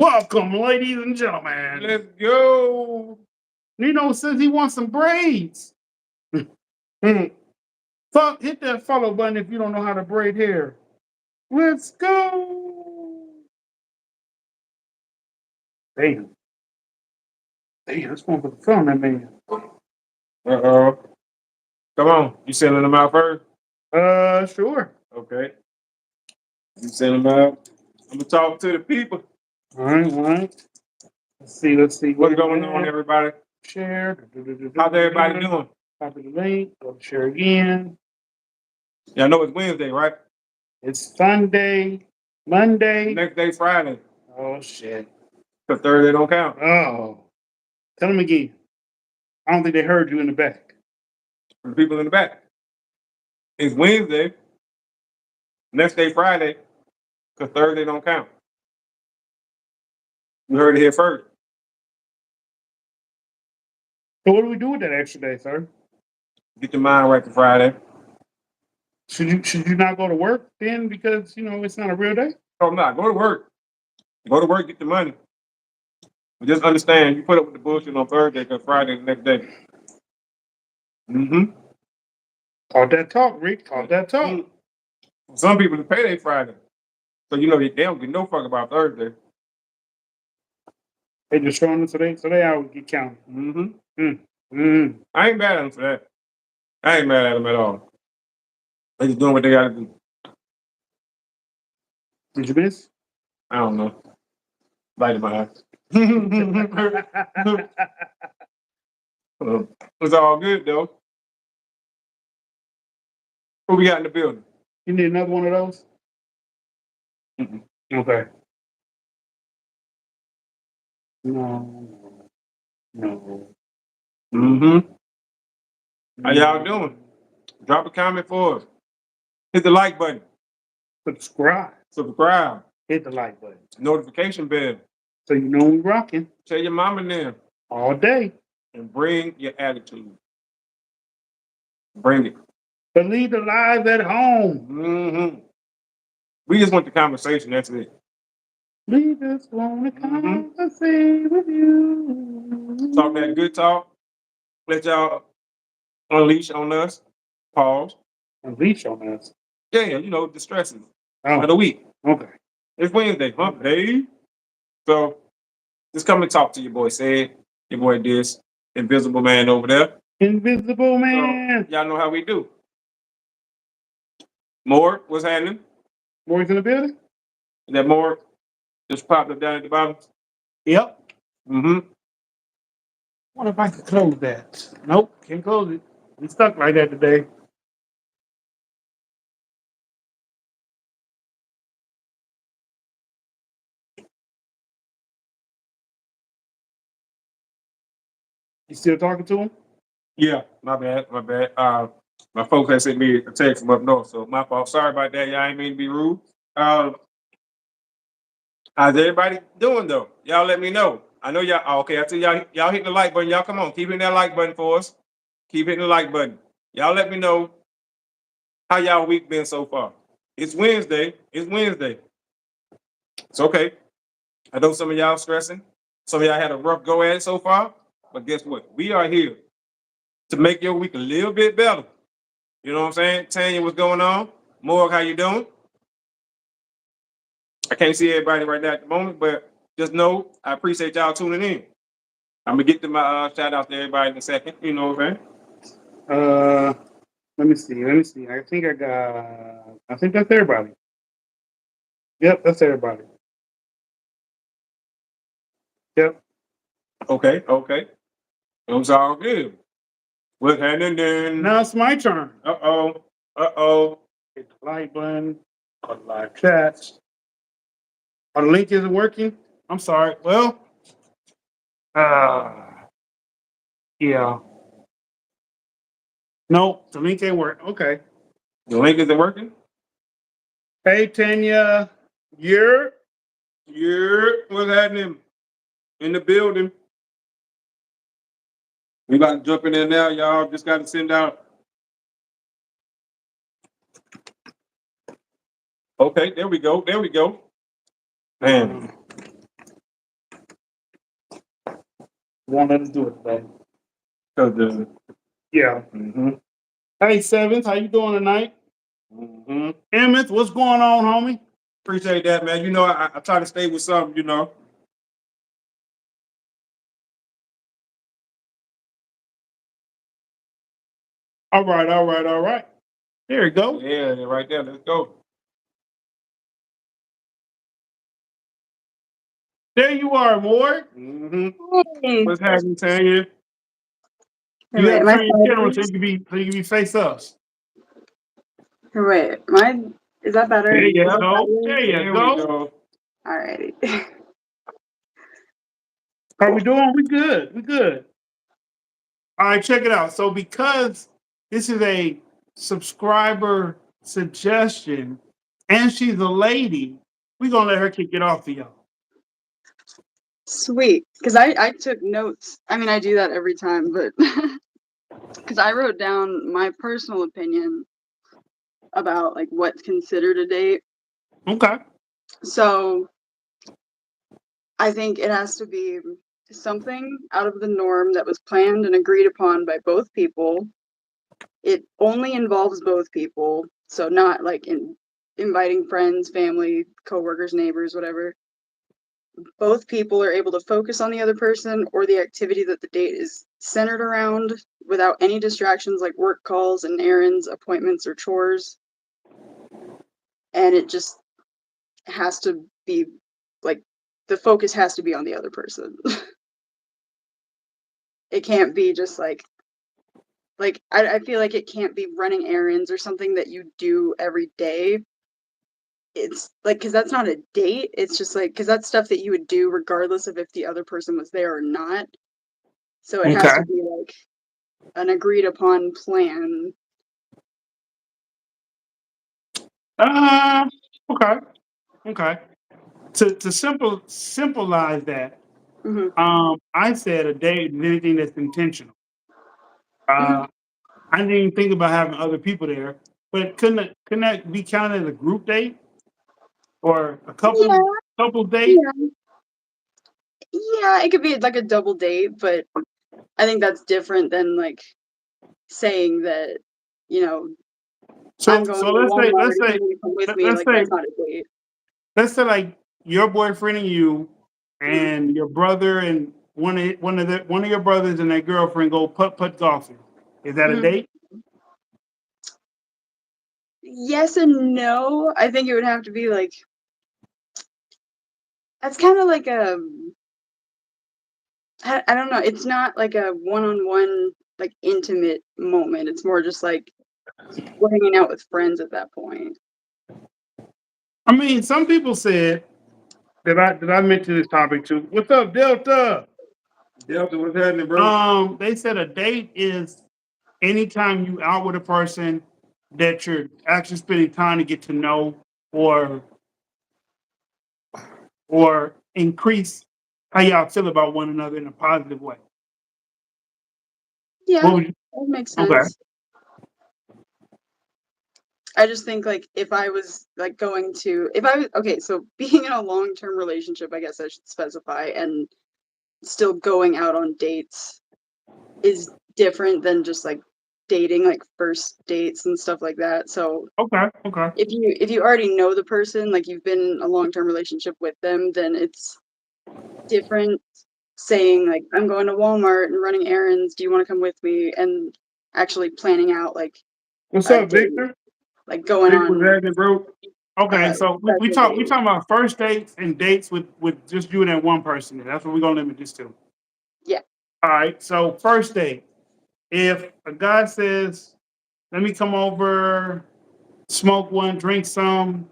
Welcome, ladies and gentlemen. Let's go. Nino says he wants some braids. Hit that follow button if you don't know how to braid hair. Let's go. Damn. That's one for the phone, that man. Uh-oh. Come on. You sending them out first? Sure. Okay. You send them out. I'm going to talk to the people. All right. Let's see. What's going on, everybody? Share. How's everybody doing? Copy the link. Go to share again. Yeah, I know it's Wednesday, right? It's Sunday. Monday. Next day, Friday. Oh, shit. Because Thursday don't count. Oh. Tell them again. I don't think they heard you in the back. For the people in the back. It's Wednesday. Next day, Friday. Because Thursday don't count. You heard it here first. So what do we do with that extra day, sir? Get your mind right for Friday. Should you not go to work then because it's not a real day? Oh, no. Go to work. Go to work, get the money. But just understand, you put up with the bullshit on Thursday because Friday is the next day. Mm-hmm. Talk that talk, Rick. Talk that talk. Some people it's payday Friday. So they don't get no fuck about Thursday. They just showing us today, so they always get counted. I ain't mad at them for that. I ain't mad at them at all. They just doing what they gotta do. Did you miss? I don't know. Light in my eyes. It's all good though. Who we got in the building? You need another one of those? Mm-mm. Okay. No. Mm-hmm. How y'all doing? Drop a comment for us. Hit the like button. Subscribe. Hit the like button. Notification bell. So you know we rocking. Tell your mama then. All day. And bring your attitude. Bring it. But leave the live at home. Mm-hmm. We just want the conversation. That's it. We just want to conversate with you. Talk that good talk. Let y'all unleash on us. Pause. Unleash on us? Yeah, the stresses of the week. Okay. It's Wednesday, hump day. So just come and talk to your boy Said, your boy Dis, Invisible Man over there. Invisible Man. So, y'all know how we do. Morg, what's happening? Morg's in the building? Is that Morg just popped up down at the bottom? Yep. Mm-hmm. What if I could close that? Nope, can't close it. We stuck like that today. You still talking to him? Yeah, my bad. My folks had sent me a text from up north, so my fault. Sorry about that. Y'all ain't mean to be rude. How's everybody doing though? Y'all let me know. I know y'all. Okay, I tell y'all hitting the like button. Y'all come on, keep hitting that like button for us. Keep hitting the like button. Y'all let me know how y'all week been so far. It's Wednesday. It's okay. I know some of y'all stressing. Some of y'all had a rough go at it so far. But guess what? We are here to make your week a little bit better. You know what I'm saying? Tanya, what's going on? Morg, how you doing? I can't see everybody right now at the moment, but just know I appreciate y'all tuning in. I'm gonna get to my shout out to everybody in a second. You know what I'm saying? Let me see. I think that's everybody. Yep, that's everybody. Yep. Okay. It's all good. What's happening then? Now it's my turn. Uh-oh. Hit the like button. Go to live chats. Oh, the link isn't working? I'm sorry. Well, yeah. Nope, the link ain't working. Okay. The link isn't working? Hey, Tanya. You're What's happening? In the building. We about to jump in there now, y'all. Just got to send out. Okay, there we go. Man, won't let us do it today. Cause the Yeah. Hey, Sevens, how you doing tonight? Emmett, what's going on, homie? Appreciate that, man. You know, I try to stay with something, you know. All right, all right, all right. There you go. Yeah, right there. Let's go. There you are, Ward. Hey, What's happening, Tanya? You wait, have to my turn your camera so phone. you can be face us. Wait, is that better? There you Is that go. better? There you There we go. go. Alrighty. How we doing? We good. We good. All right, check it out. So because this is a subscriber suggestion and she's a lady, we're gonna let her kick it off for y'all. Sweet. Because I took notes. I mean, I do that every time, but because I wrote down my personal opinion about like what's considered a date. Okay. So I think it has to be something out of the norm that was planned and agreed upon by both people. It only involves both people, so not like inviting friends, family, coworkers, neighbors, whatever. Both people are able to focus on the other person or the activity that the date is centered around without any distractions like work calls and errands, appointments, or chores. And it just has to be like the focus has to be on the other person. It can't be just like I feel like it can't be running errands or something that you do every day. It's like because that's not a date. It's just like because that's stuff that you would do regardless of if the other person was there or not. So it has Okay. to be like an agreed upon plan. Uh, okay. Okay. To simplify that, Hmm. I said a date is anything that's intentional. Hmm. Uh, I didn't even think about having other people there, but couldn't that be counted as a group date or a Yeah, couple date? yeah, yeah. It could be like a double date, but I think that's different than like saying that you know I'm So going so to let's say Walmart let's and say you're going to come with me. let's Like say that's not a date. let's say like your boyfriend and you Mhm. and your brother and one of your brothers and their girlfriend go putt golfing. Is that a Mhm. date? Yes and no. I think it would have to be like that's kind of like a I don't know. It's not like a one-on-one like intimate moment. It's more just like we're hanging out with friends at that point. I mean, some people said that I mentioned this topic too. What's up, Delta? Delta, what's happening, bro? They said a date is anytime you out with a person that you're actually spending time to get to know or or increase how y'all feel about one another in a positive way. Yeah, What would you? that makes Okay. sense. I just think like if I was like going to if I was okay, so being in a long-term relationship, I guess I should specify, and still going out on dates is different than just like dating, like first dates and stuff like that. So Okay. Okay. if you already know the person, like you've been in a long-term relationship with them, then it's different saying like I'm going to Walmart and running errands. Do you want to come with me? And actually planning out like What's a up, date, Victor? like going Vic, what's on happening, bro? Okay, so special we dates. talking about first dates and dates with just you and that one person. That's what we're gonna limit this to. Yeah. All right. So first date. If a guy says, "Let me come over, smoke one, drink some,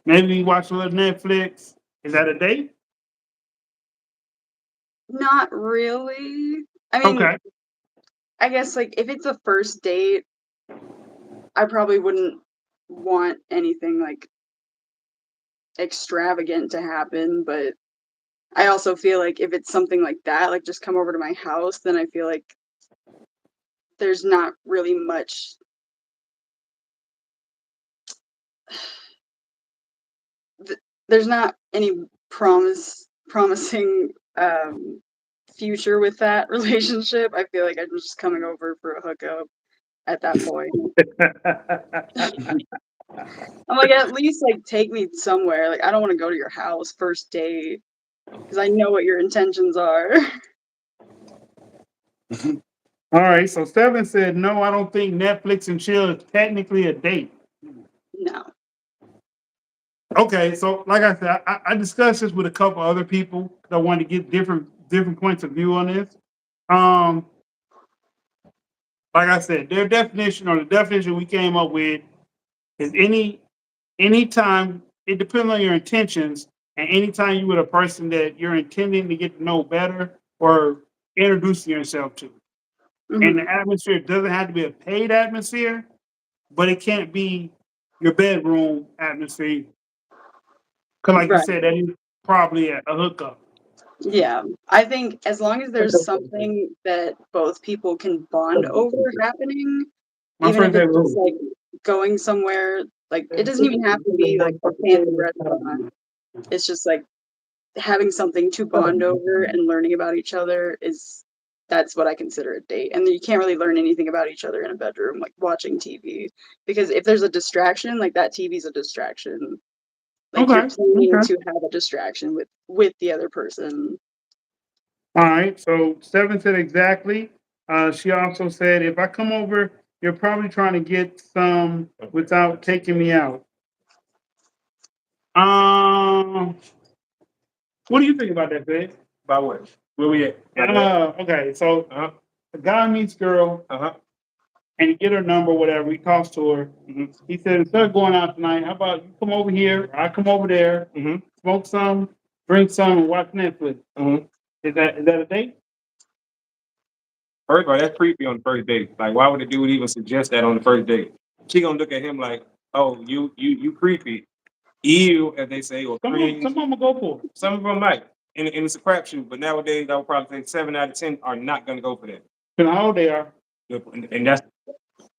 maybe watch a little Netflix," is that a date? Not really. I mean, Okay. I guess like if it's a first date, I probably wouldn't want anything like extravagant to happen, but I also feel like if it's something like that, like just come over to my house, then I feel like there's not really much there's not any promising future with that relationship. I feel like I'm just coming over for a hookup at that point. I'm like, at least like take me somewhere. Like I don't want to go to your house first date because I know what your intentions are. All right, so Seven said, no, I don't think Netflix and chill is technically a date. No. Okay, so like I said, I discussed this with a couple other people because I wanted to get different points of view on this. Um, like I said, their definition or the definition we came up with is anytime it depends on your intentions, and anytime you with a person that you're intending to get to know better or introducing yourself to. And Mhm. the atmosphere doesn't have to be a paid atmosphere, but it can't be your bedroom atmosphere. Because, like you Right. said, that is probably a hookup. Yeah. I think as long as there's something that both people can bond over happening, My even if friend it's said, just like going somewhere, like it doesn't even have to be like a fancy restaurant. It's just like having something to bond over and learning about each other is that's what I consider a date. And you can't really learn anything about each other in a bedroom, like watching TV. Because if there's a distraction, like that TV's a distraction. Like you're okay, planning okay. to have a distraction with the other person. All right. So Seven said exactly. She also said, if I come over, you're probably trying to get some without taking me out. Um, what do you think about that, babe? By what? Where we at? Okay, so Uh-huh. a guy meets girl Uh-huh. and he get her number, whatever. He talks to her. Mhm. He said, instead of going out tonight, how about you come over here? I come over there, Mhm. smoke some, drink some, and watch Netflix. Mhm. Is that a date? First of all, that's creepy on the first date. Like, why would the dude even suggest that on the first date? She gonna look at him like, oh, you creepy. Ew, as they say, or cringe. Some of them will go for it. Some of them might. And it's a crapshoot. But nowadays, I would probably say 7 out of 10 are not gonna go for that. Depending on how old they are. And that's a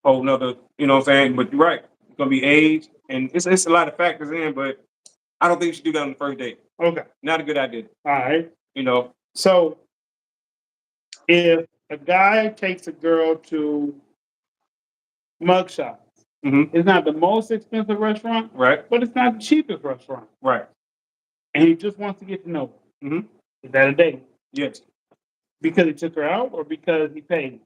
whole nother, you know what I'm saying? But you're right. It's gonna be age, and it's a lot of factors in, but I don't think you should do that on the first date. Okay. Not a good idea. All right. You know. So if a guy takes a girl to Mugshot, Mhm. it's not the most expensive restaurant, Right. but it's not the cheapest restaurant. Right. And he just wants to get to know her. Mhm. Is that a date? Yes. Because he took her out or because he paid?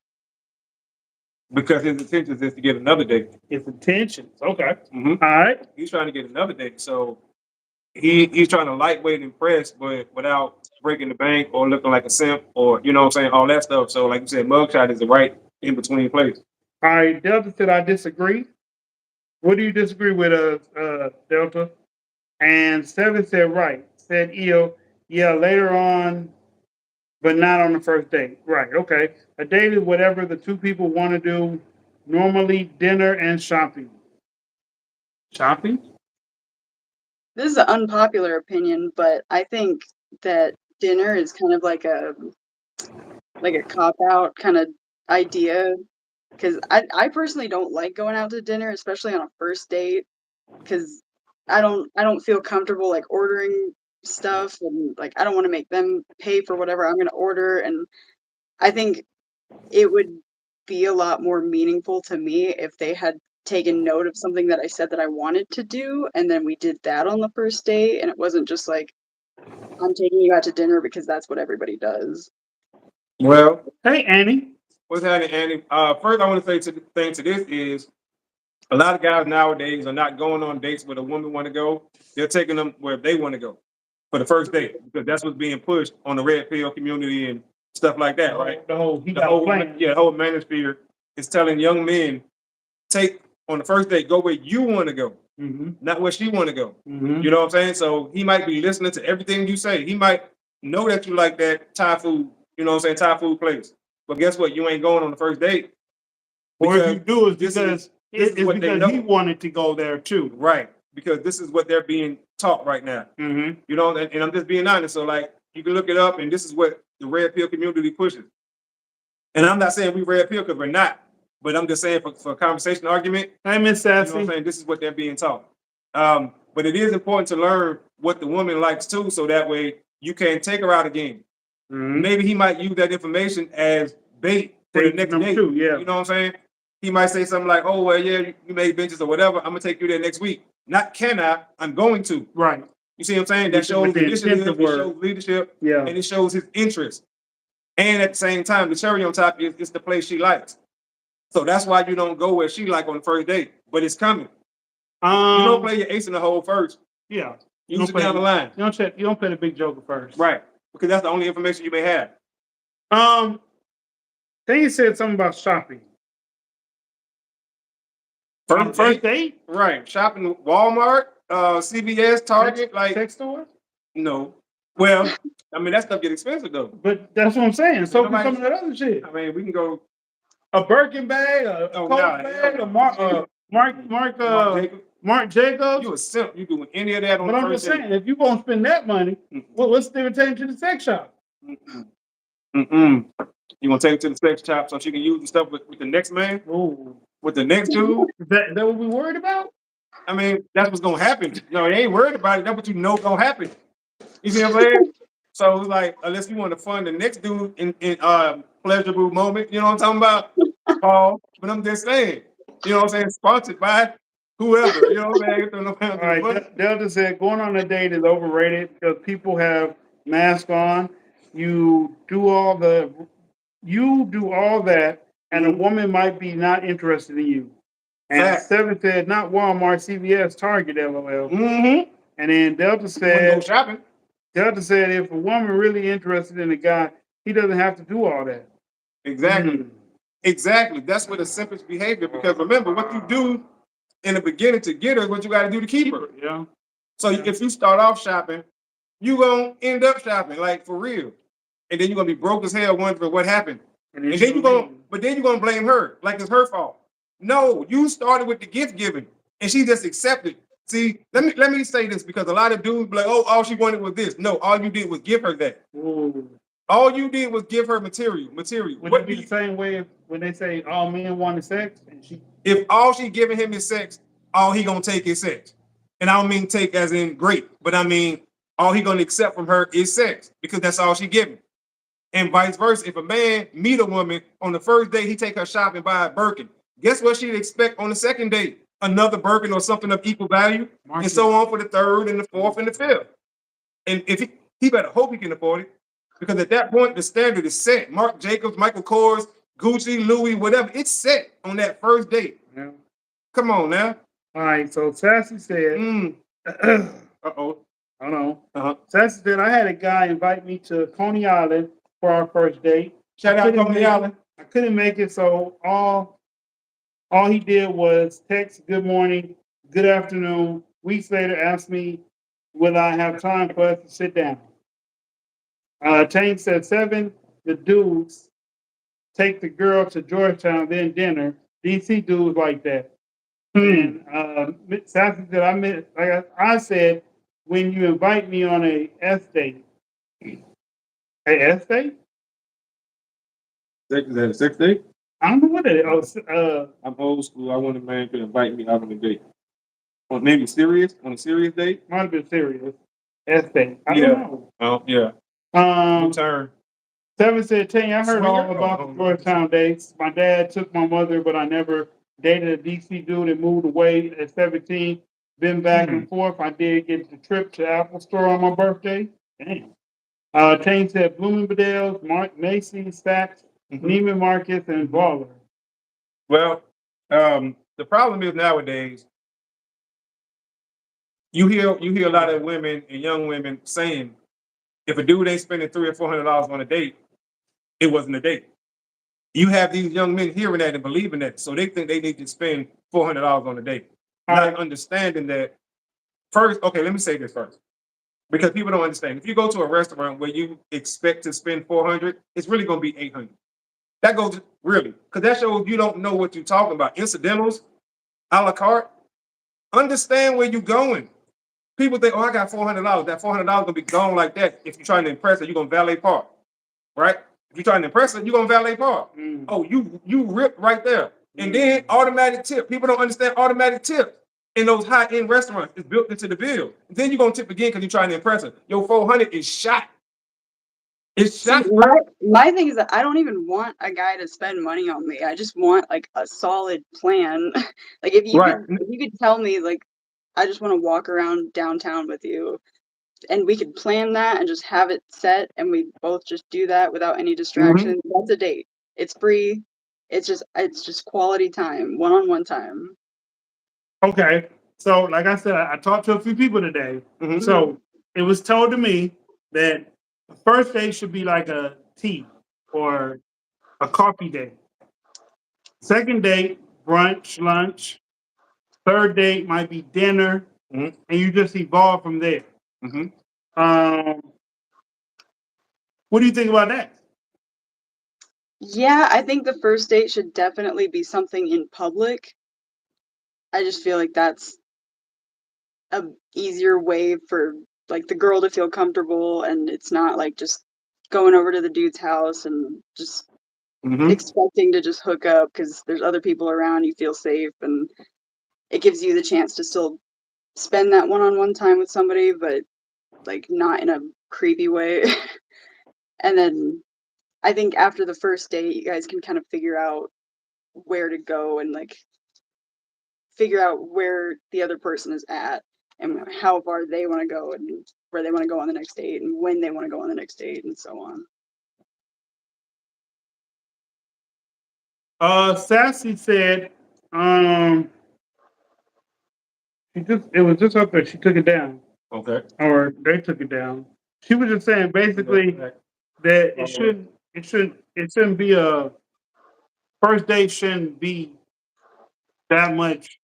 Because his intention is to get another date. His intentions. Okay. Mhm. All right. He's trying to get another date. So he's trying to lightweight impress, but without breaking the bank or looking like a simp or you know what I'm saying, all that stuff. So like you said, mugshot is the right in between place. All right. Delta said, I disagree. What do you disagree with, Delta? And Seven said, right. Said EO, yeah, later on, but not on the first date. Right. Okay. A date is whatever the two people want to do. Normally, dinner and shopping. Shopping? This is an unpopular opinion, but I think that dinner is kind of like a cop out kind of idea because I personally don't like going out to dinner, especially on a first date, because I don't feel comfortable like ordering stuff and like I don't want to make them pay for whatever I'm gonna order, and I think it would be a lot more meaningful to me if they had taken note of something that I said that I wanted to do, and then we did that on the first date, and it wasn't just like I'm taking you out to dinner because that's what everybody does. Well, Hey, Annie. what's happening, Andy? First, I want to say to the thing to this is a lot of guys nowadays are not going on dates where the woman want to go. They're taking them where they want to go for the first date because that's what's being pushed on the red pill community and stuff like that, right? The whole, he The got a whole plan. yeah, the whole manosphere is telling young men take on the first date, go where you want to go, Mm-hmm. not where she want to go. Mm-hmm. You know what I'm saying? So he might be listening to everything you say. He might know that you like that Thai food, you know what I'm saying, Thai food place. But guess what? You ain't going on the first date. Or if Because you do, it's this because this is it's what they because he know. wanted to go there too. Right. Because this is what they're being taught right now. Mm-hmm. You know, and I'm just being honest. So like you can look it up and this is what the red pill community pushes. And I'm not saying we red pill because we're not, but I'm just saying for conversation argument, Hey, Miss you know what Sassy. I'm saying? This is what they're being taught. But it is important to learn what the woman likes too, so that way you can take her out again. Mhm. maybe he might use that information as bait for the Date next number date. 2, yeah. You know what I'm saying? He might say something like, "Oh well, yeah, you made benches or whatever. I'm gonna take you there next week." Not can I? I'm going to. Right. You see what I'm saying? With That the- shows with the initiative, intent it of work. shows leadership, Yeah. and it shows his interest. And at the same time, the cherry on top is it's the place she likes. So that's why you don't go where she like on the first date, but it's coming. You don't play your ace in the hole first. Yeah. Use it down the line. You don't play the big joker first. Right. Because that's the only information you may have. Then you said something about shopping. On the first date? Right. Shopping at Walmart, CVS, Target, like Sex store? no. Well, I mean that stuff get expensive though. But that's what I'm saying. So can Nobody- some of that other shit. I mean, we can go A Birkin bag, a Oh, Coach nah, bag, yeah. a Marc Jacobs. You a simp. You doing any of that on But the I'm first just saying, if you gonna spend that money, what's the invitation to the sex shop? Mm-mm. You gonna take it to the sex shop so she can use the stuff with the next man, Ooh. with the next dude? Is that what we worried about? I mean, that's what's gonna happen. No, they ain't worried about it. That's what you know gonna happen. You see what I'm saying? So it's like, unless you want to fund the next dude in pleasurable moment, you know what I'm talking about? Paul. But I'm just saying, you know what I'm saying? Sponsored by whoever, you know what I'm saying? Throw no pounds All in the right, butt. Delta said going on a date is overrated because people have masks on. You do all that, and a Mhm. woman might be not interested in you. And Fact. 7 said not Walmart, CVS, Target, LOL. Mm-hmm. And then Wouldn't go shopping. Delta said if a woman really interested in a guy, he doesn't have to do all that. Exactly. Mm. Exactly. That's what the simplest behavior. Because remember, what you do in the beginning to get her, is what you got to do to keep her. Yeah. So if you start off shopping, you gonna end up shopping, like for real. And then you're gonna be broke as hell wondering what happened. And then you're gonna blame her, like it's her fault. No, you started with the gift giving and she just accepted. See, let me say this because a lot of dudes be like, oh, all she wanted was this. No, all you did was give her that. Ooh. All you did was give her material. Would What it be the same way when they say all men wanted sex and she if all she giving him is sex, all he gonna take is sex. And I don't mean take as in great, but I mean all he gonna accept from her is sex because that's all she giving. And vice versa. If a man meet a woman on the first date, he take her shopping, buy a Birkin. Guess what she'd expect on the second date? Another Birkin or something of equal value, and so on for the third and the fourth and the fifth. And if he better hope he can afford it, because at that point the standard is set. Marc Jacobs, Michael Kors, Gucci, Louis, whatever, it's set on that first date. Yeah. Come on now. All right, so Sassy said, Uh-oh. I don't know. Uh-huh. Sassy said I had a guy invite me to Coney Island for our first date. Shout out Coney Island. I couldn't make it, so all he did was text good morning, good afternoon. Weeks later, asked me whether I have time for us to sit down. Tank said 7, the dudes take the girl to Georgetown, then dinner. DC dudes like that. And Sassy said, I said, when you invite me on a S date. A S date? Is that a sex date? I don't know what it is. I'm old school. I want a man to invite me out on a date. Or maybe serious, on a serious date? Might have been serious. S date. I Yeah. don't know. Oh, yeah. Turn. 7 said, Tanya, I heard Swinger? all about the Georgetown dates. My dad took my mother, but I never dated a DC dude and moved away at 17. Been back and forth. I did get the trip to Apple Store on my birthday. Damn. Tanya said Bloomingdale's, Macy's, Saks, Neiman Marcus, and Baller. Well, the problem is nowadays, you hear a lot of women and young women saying, if a dude ain't spending $300 or $400 on a date, it wasn't a date. You have these young men hearing that and believing that, so they think they need to spend $400 on a date. Not understanding that first. Okay, let me say this first, because people don't understand. If you go to a restaurant where you expect to spend $400, it's really going to be $800. That goes really, because that shows you don't know what you're talking about. Incidentals, a la carte. Understand where you're going. People think, oh, I got $400. That $400 gonna be gone like that. If you're trying to impress her, you're gonna valet park, right? If you're trying to impress her, you're gonna valet park. Oh, you ripped right there. And then automatic tip. People don't understand automatic tips in those high-end restaurants. It's built into the bill. Then you're gonna tip again because you're trying to impress her. Your $400 is shot. It's See, shocking. my thing is that I don't even want a guy to spend money on me. I just want like a solid plan. Like Right. if you could tell me like I just want to walk around downtown with you and we could plan that and just have it set and we both just do that without any distraction. That's a date. It's free. It's just quality time, one-on-one time. Okay. So, like I said, I talked to a few people today. Mhm. So it was told to me that the first date should be like a tea or a coffee date. Second date, brunch, lunch. Third date might be dinner, Mhm. and you just evolve from there. Mhm. Um, what do you think about that? Yeah, I think the first date should definitely be something in public. I just feel like that's a easier way for like the girl to feel comfortable and it's not like just going over to the dude's house and just Mhm. expecting to just hook up because there's other people around, you feel safe and it gives you the chance to still spend that one-on-one time with somebody, but like not in a creepy way. And then I think after the first date, you guys can kind of figure out where to go and like figure out where the other person is at and how far they want to go and where they want to go on the next date and when they want to go on the next date and so on. Sassy said, it was just up there. She took it down, Okay. or they took it down. She was just saying basically that it shouldn't be a first date shouldn't be that much,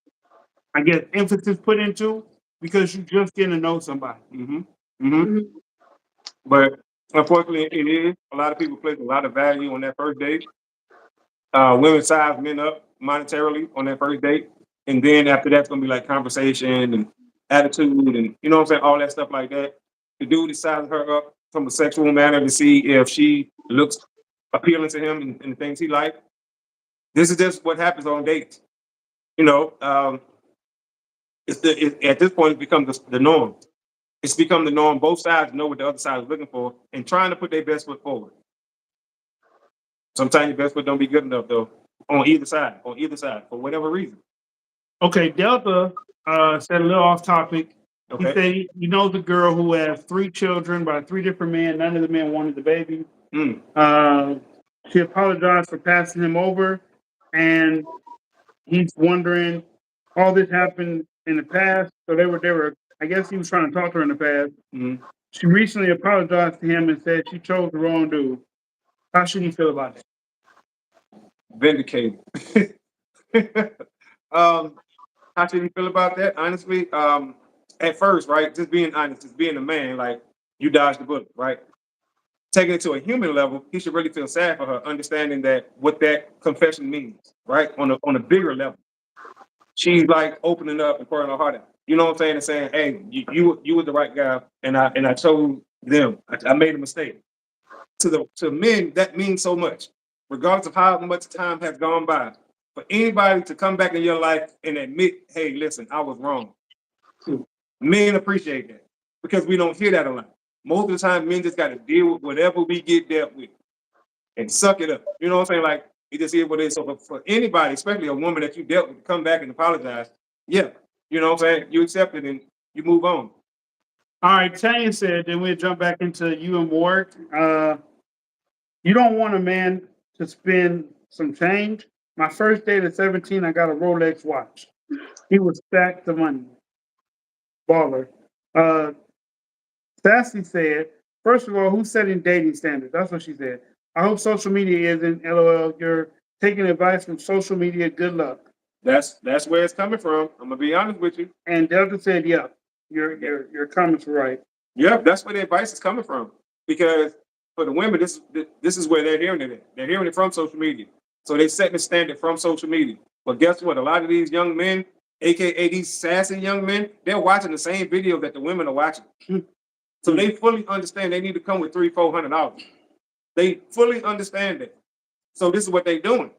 I guess, emphasis put into because you're just getting to know somebody. Mhm. Mhm. Mhm. But unfortunately, it is. A lot of people place a lot of value on that first date. Women size men up monetarily on that first date, and then after that's gonna be like conversation and attitude, and you know what I'm saying, all that stuff like that. The dude is sizing her up from a sexual manner to see if she looks appealing to him and the things he like. This is just what happens on dates. You know, at this point, it's become the norm. It's become the norm. Both sides know what the other side is looking for and trying to put their best foot forward. Sometimes your best foot don't be good enough though. On either side, for whatever reason. Okay, Delta said a little off topic. He Okay. said he knows a girl who has 3 children by 3 different men. None of the men wanted the baby. Mm. She apologized for passing him over, and he's wondering all this happened in the past. So they were. I guess he was trying to talk to her in the past. Mm. She recently apologized to him and said she chose the wrong dude. How should he feel about that? Vindicated. How should he feel about that? Honestly, at first, right, just being honest, just being a man, like you dodged the bullet, right? Taking it to a human level, he should really feel sad for her, understanding that what that confession means, right? On a bigger level. She's like opening up and pouring her heart out. You know what I'm saying? And saying, hey, you were the right guy, and I told them I made a mistake. To men, that means so much, regardless of how much time has gone by. For anybody to come back in your life and admit, hey, listen, I was wrong. Men appreciate that because we don't hear that a lot. Most of the time, men just got to deal with whatever we get dealt with and suck it up. You know what I'm saying? Like, it just is what it is. So for anybody, especially a woman that you dealt with, to come back and apologize, yeah, you know what I'm saying? You accept it and you move on. All right, Tanya said, then we'll jump back into you and Ward. You don't want a man to spend some change. My first date at 17, I got a Rolex watch. He was stacked the money. Baller. Uh, Sassy said, first of all, who's setting dating standards? That's what she said. I hope social media isn't. LOL. You're taking advice from social media. Good luck. That's where it's coming from. I'm gonna be honest with you. And Delta said, yeah, your comments were right. Yeah, that's where the advice is coming from. Because for the women, this is where they're hearing it at. They're hearing it from social media. So they setting the standard from social media. But guess what? A lot of these young men, aka these sassy young men, they're watching the same video that the women are watching. So they fully understand they need to come with $300-400. They fully understand that. So this is what they're doing.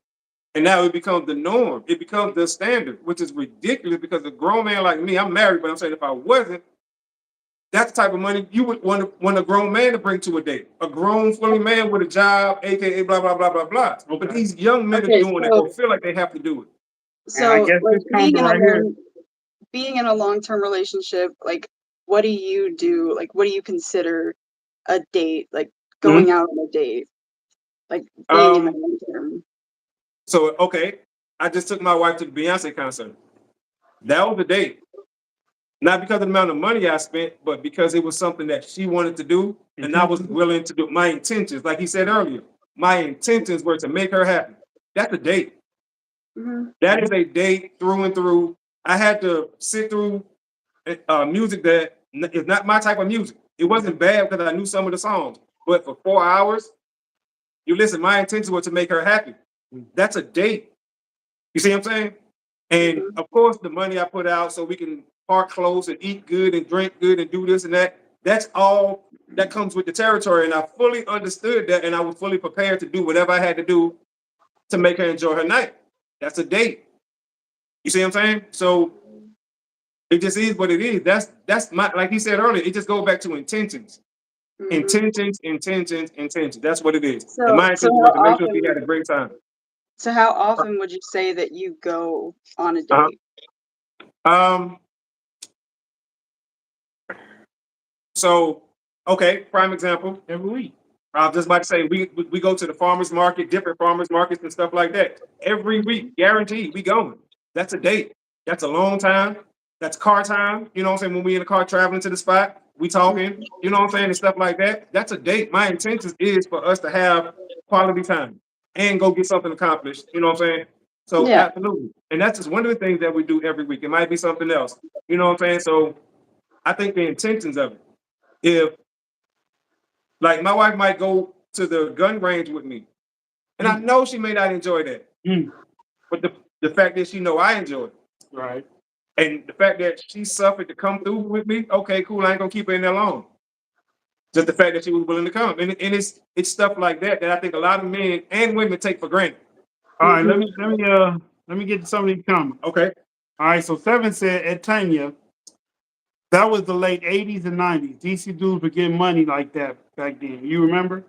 And now it becomes the norm. It becomes the standard, which is ridiculous because a grown man like me, I'm married, but I'm saying if I wasn't, That's the type of money you would want a grown man to bring to a date. A grown, fully man with a job, aka blah blah blah blah blah. But Okay. these young men are Okay, doing it or feel like they have to do it. And I so guess like this comes right here. being in a long-term relationship, like what do you do? Like what do you consider a date? Like going out on a date? Like being in the Um, long term. so okay, I just took my wife to the Beyonce concert. That was a date. Not because of the amount of money I spent, but because it was something that she wanted to do and I was willing to do. My intentions, like he said earlier, my intentions were to make her happy. That's a date. Mhm. That is a date through and through. I had to sit through music that is not my type of music. It wasn't bad because I knew some of the songs, but for 4 hours, you listen. My intentions were to make her happy. That's a date. You see what I'm saying? And Mhm. of course, the money I put out so we can park close and eat good and drink good and do this and that. That's all that comes with the territory. And I fully understood that, and I was fully prepared to do whatever I had to do to make her enjoy her night. That's a date. You see what I'm saying? So it just is what it is. That's my, like he said earlier. It just goes back to intentions, Mhm. intentions. That's what it is. And So my so intention was to make sure she had a great time. how often would you say that you go on a Uh-huh. date? Um. So okay, prime example. Every week. I was just about to say we go to the farmers market, different farmers markets and stuff like that every week, guaranteed. We going. That's a date. That's a long time. That's car time. You know what I'm saying? When we in the car traveling to the spot, we talking. You know what I'm saying, and stuff like that. That's a date. My intention is for us to have quality time and go get something accomplished. You know what I'm saying? So Yeah. absolutely, and that's just one of the things that we do every week. It might be something else. You know what I'm saying? So I think the intentions of it. If like my wife might go to the gun range with me, and I know she may not enjoy that, Mm. but the fact that she know I enjoy it, Right. and the fact that she suffered to come through with me, okay, cool. I ain't gonna keep her in there long. Just the fact that she was willing to come, and it's stuff like that that I think a lot of men and women take for granted. All right, Mhm. let me get to some of these comments. Okay, All right, so Seven said at Tanya, that was the late 80s and 90s. DC dudes were getting money like that back then. You remember?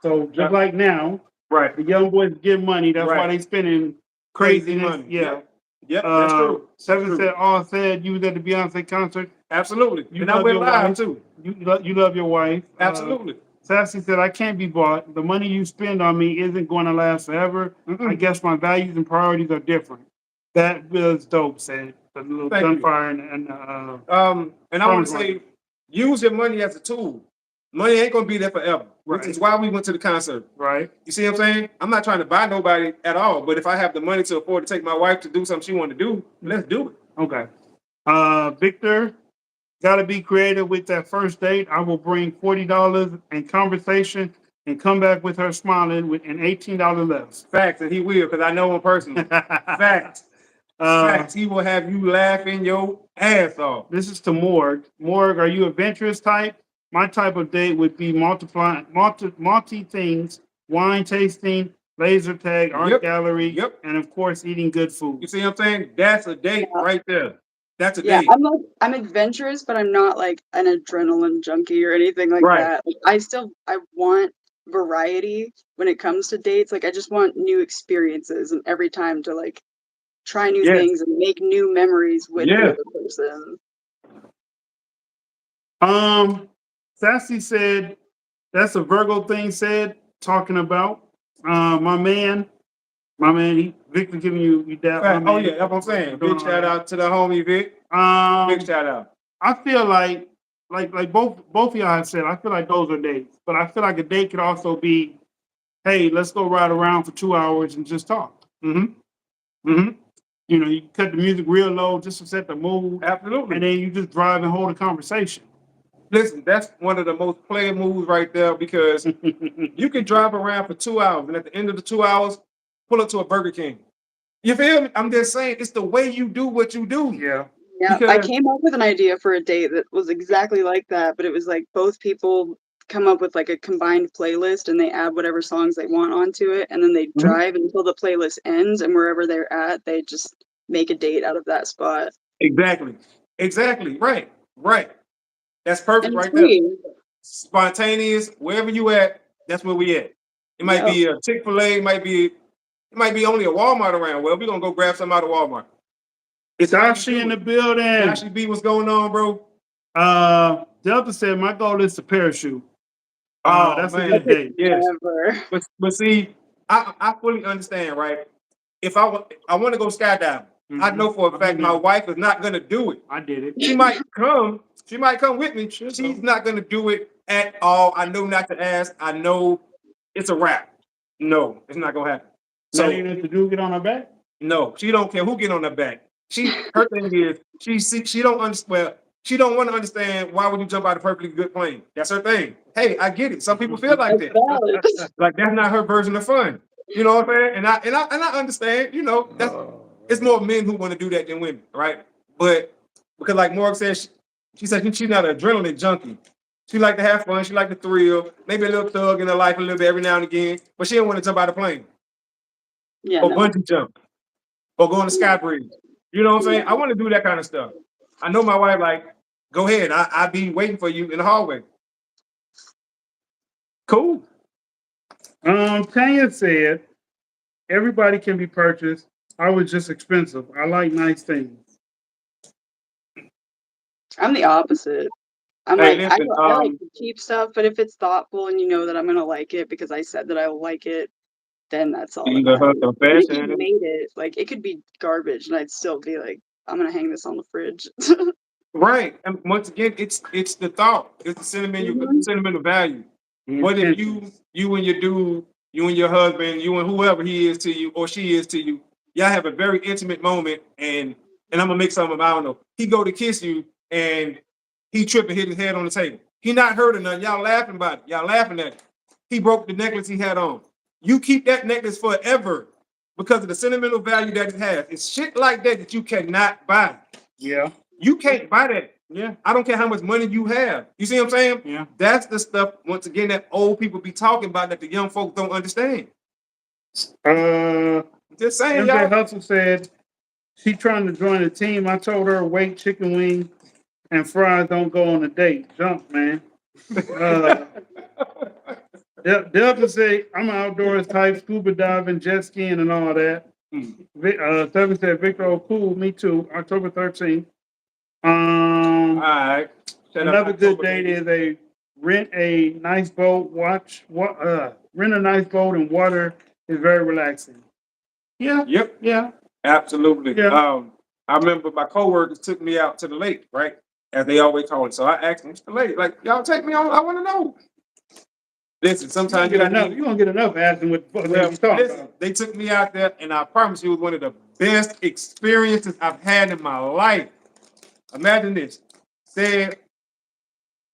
So just like now, right, the young boys get money. That's why right, they spending crazy craziness. money. Yeah. Yep, that's true. That's Seven true. said all said you was at the Beyonce concert. Absolutely, You and I love went your live wife. too. You love your wife. Absolutely. Sassy said I can't be bought. The money you spend on me isn't going to last forever. I Mm-mm. guess my values and priorities are different. That was dope. Said the little Thank you. gunfire and And I want to farmers say, use your money as a tool. Money ain't gonna be there forever, which is Right. why we went to the concert. right. You see what I'm saying? I'm not trying to buy nobody at all, but if I have the money to afford to take my wife to do something she want to do, let's do it. Okay. Victor, gotta be creative with that first date. I will bring $40 in conversation and come back with her smiling with an $18 less. Facts, and he will, because I know him personally. Facts. Facts. He will have you laughing your ass off. This is to Morg. Morg, are you adventurous type? My type of date would be multi things, wine tasting, laser tag, art Yep. gallery, Yep. and of course eating good food. You see what I'm saying? That's a date Yeah. right there. That's a Yeah, date. I'm adventurous, but I'm not like an adrenaline junkie or anything like Right. that. Like, I want variety when it comes to dates. Like I just want new experiences and every time to like try new Yes. things and make new memories with the Yeah. other person. Sassy said that's a Virgo thing said, talking about my man, Victor giving you that my Fact. Oh man. yeah, that's what I'm saying. Doing Big all shout that. out to the homie Vic. Big shout out. I feel like both of y'all have said, I feel like those are dates. But I feel like a date could also be, hey, let's go ride around for 2 hours and just talk. Mm-hmm. Mm-hmm. You know, you can cut the music real low just to set the mood, Absolutely. and then you just drive and hold a conversation. Listen, that's one of the most player moves right there because you can drive around for 2 hours and at the end of the 2 hours, pull up to a Burger King. You feel me? I'm just saying it's the way you do what you do. Yeah. Yeah, I Because came up with an idea for a date that was exactly like that, but it was like both people come up with like a combined playlist and they add whatever songs they want onto it, and then they Mhm. drive until the playlist ends, and wherever they're at, they just make a date out of that spot. Exactly. Exactly. Right. Right. That's perfect And it's right there. free. Spontaneous, wherever you at, that's where we at. It might be a Chick-fil-A, it might be only a Walmart around. Well, we're gonna go grab some out of Walmart. It's how you Dashi do in the it. building. Dashi B, what's going on, bro? Delta said my goal is to parachute. Oh, That's a man. good day. Yes. Ever. But see, I fully understand, right? If I want to go skydiving, I know for a I've fact been my there. wife is not gonna do it. I did it. She might come with me. She's not gonna do it at all. I know not to ask. I know it's a wrap. No, it's not gonna happen. So So you need to do get on her back. no, she don't care who get on her back. Her thing is she don't understand. Well, she don't want to understand why would you jump out of a perfectly good plane. That's her thing. Hey, I get it. Some people feel like That's that. valid. Like that's not her version of fun. You know what I'm saying? And I understand. You know, that's it's more men who want to do that than women, right? But because like Morg said, she said she's not an adrenaline junkie. She like to have fun. She like the thrill. Maybe a little thug in her life a little bit every now and again. But she don't want to jump out of a plane Yeah, or no. bungee jump or go on the sky bridge. You know what I'm saying? I want to do that kind of stuff. I know my wife like, go ahead. I'll be waiting for you in the hallway. Cool. Tanya said everybody can be purchased. I was just expensive. I like nice things. I'm the opposite. I'm Hey, like, listen, I like the cheap stuff, but if it's thoughtful and you know that I'm gonna like it because I said that I will like it, then that's all that you got her matters. Even if confession. you made it, like it could be garbage and I'd still be like, I'm gonna hang this on the fridge. Right. And once again, it's the thought. It's the Mhm. sentimental value. The What if intentions. you and your dude, you and your husband, you and whoever he is to you or she is to you, y'all have a very intimate moment and I'm gonna make something, I don't know. He go to kiss you and he trip and hit his head on the table. He not hurting nothing. Y'all laughing about it. Y'all laughing at it. He broke the necklace he had on. You keep that necklace forever because of the sentimental value that it has. It's shit like that you cannot buy. Yeah. You can't buy that. Yeah. I don't care how much money you have. You see what I'm saying? Yeah. That's the stuff, once again, that old people be talking about that the young folks don't understand. Just saying, MJ y'all. Hustle said she trying to join the team. I told her wait, chicken wings and fries don't go on a date. Jump, man. Delta say I'm an outdoors type, scuba diving, jet skiing, and all that. Seven said Victor O'Cool, me too. October 13th. All right. Another good date is rent a nice boat. Rent a nice boat and water is very relaxing. Yeah. Yep. Yeah. Absolutely. Yeah. I remember my coworkers took me out to the lake, right? As they always call it. So I asked them, "What's the lake? Like, y'all take me on. I want to know." Listen, sometimes You don't get enough asking what the fuck they talking listen, about. they took me out there, and I promise you, it was one of the best experiences I've had in my life. Imagine this. Said,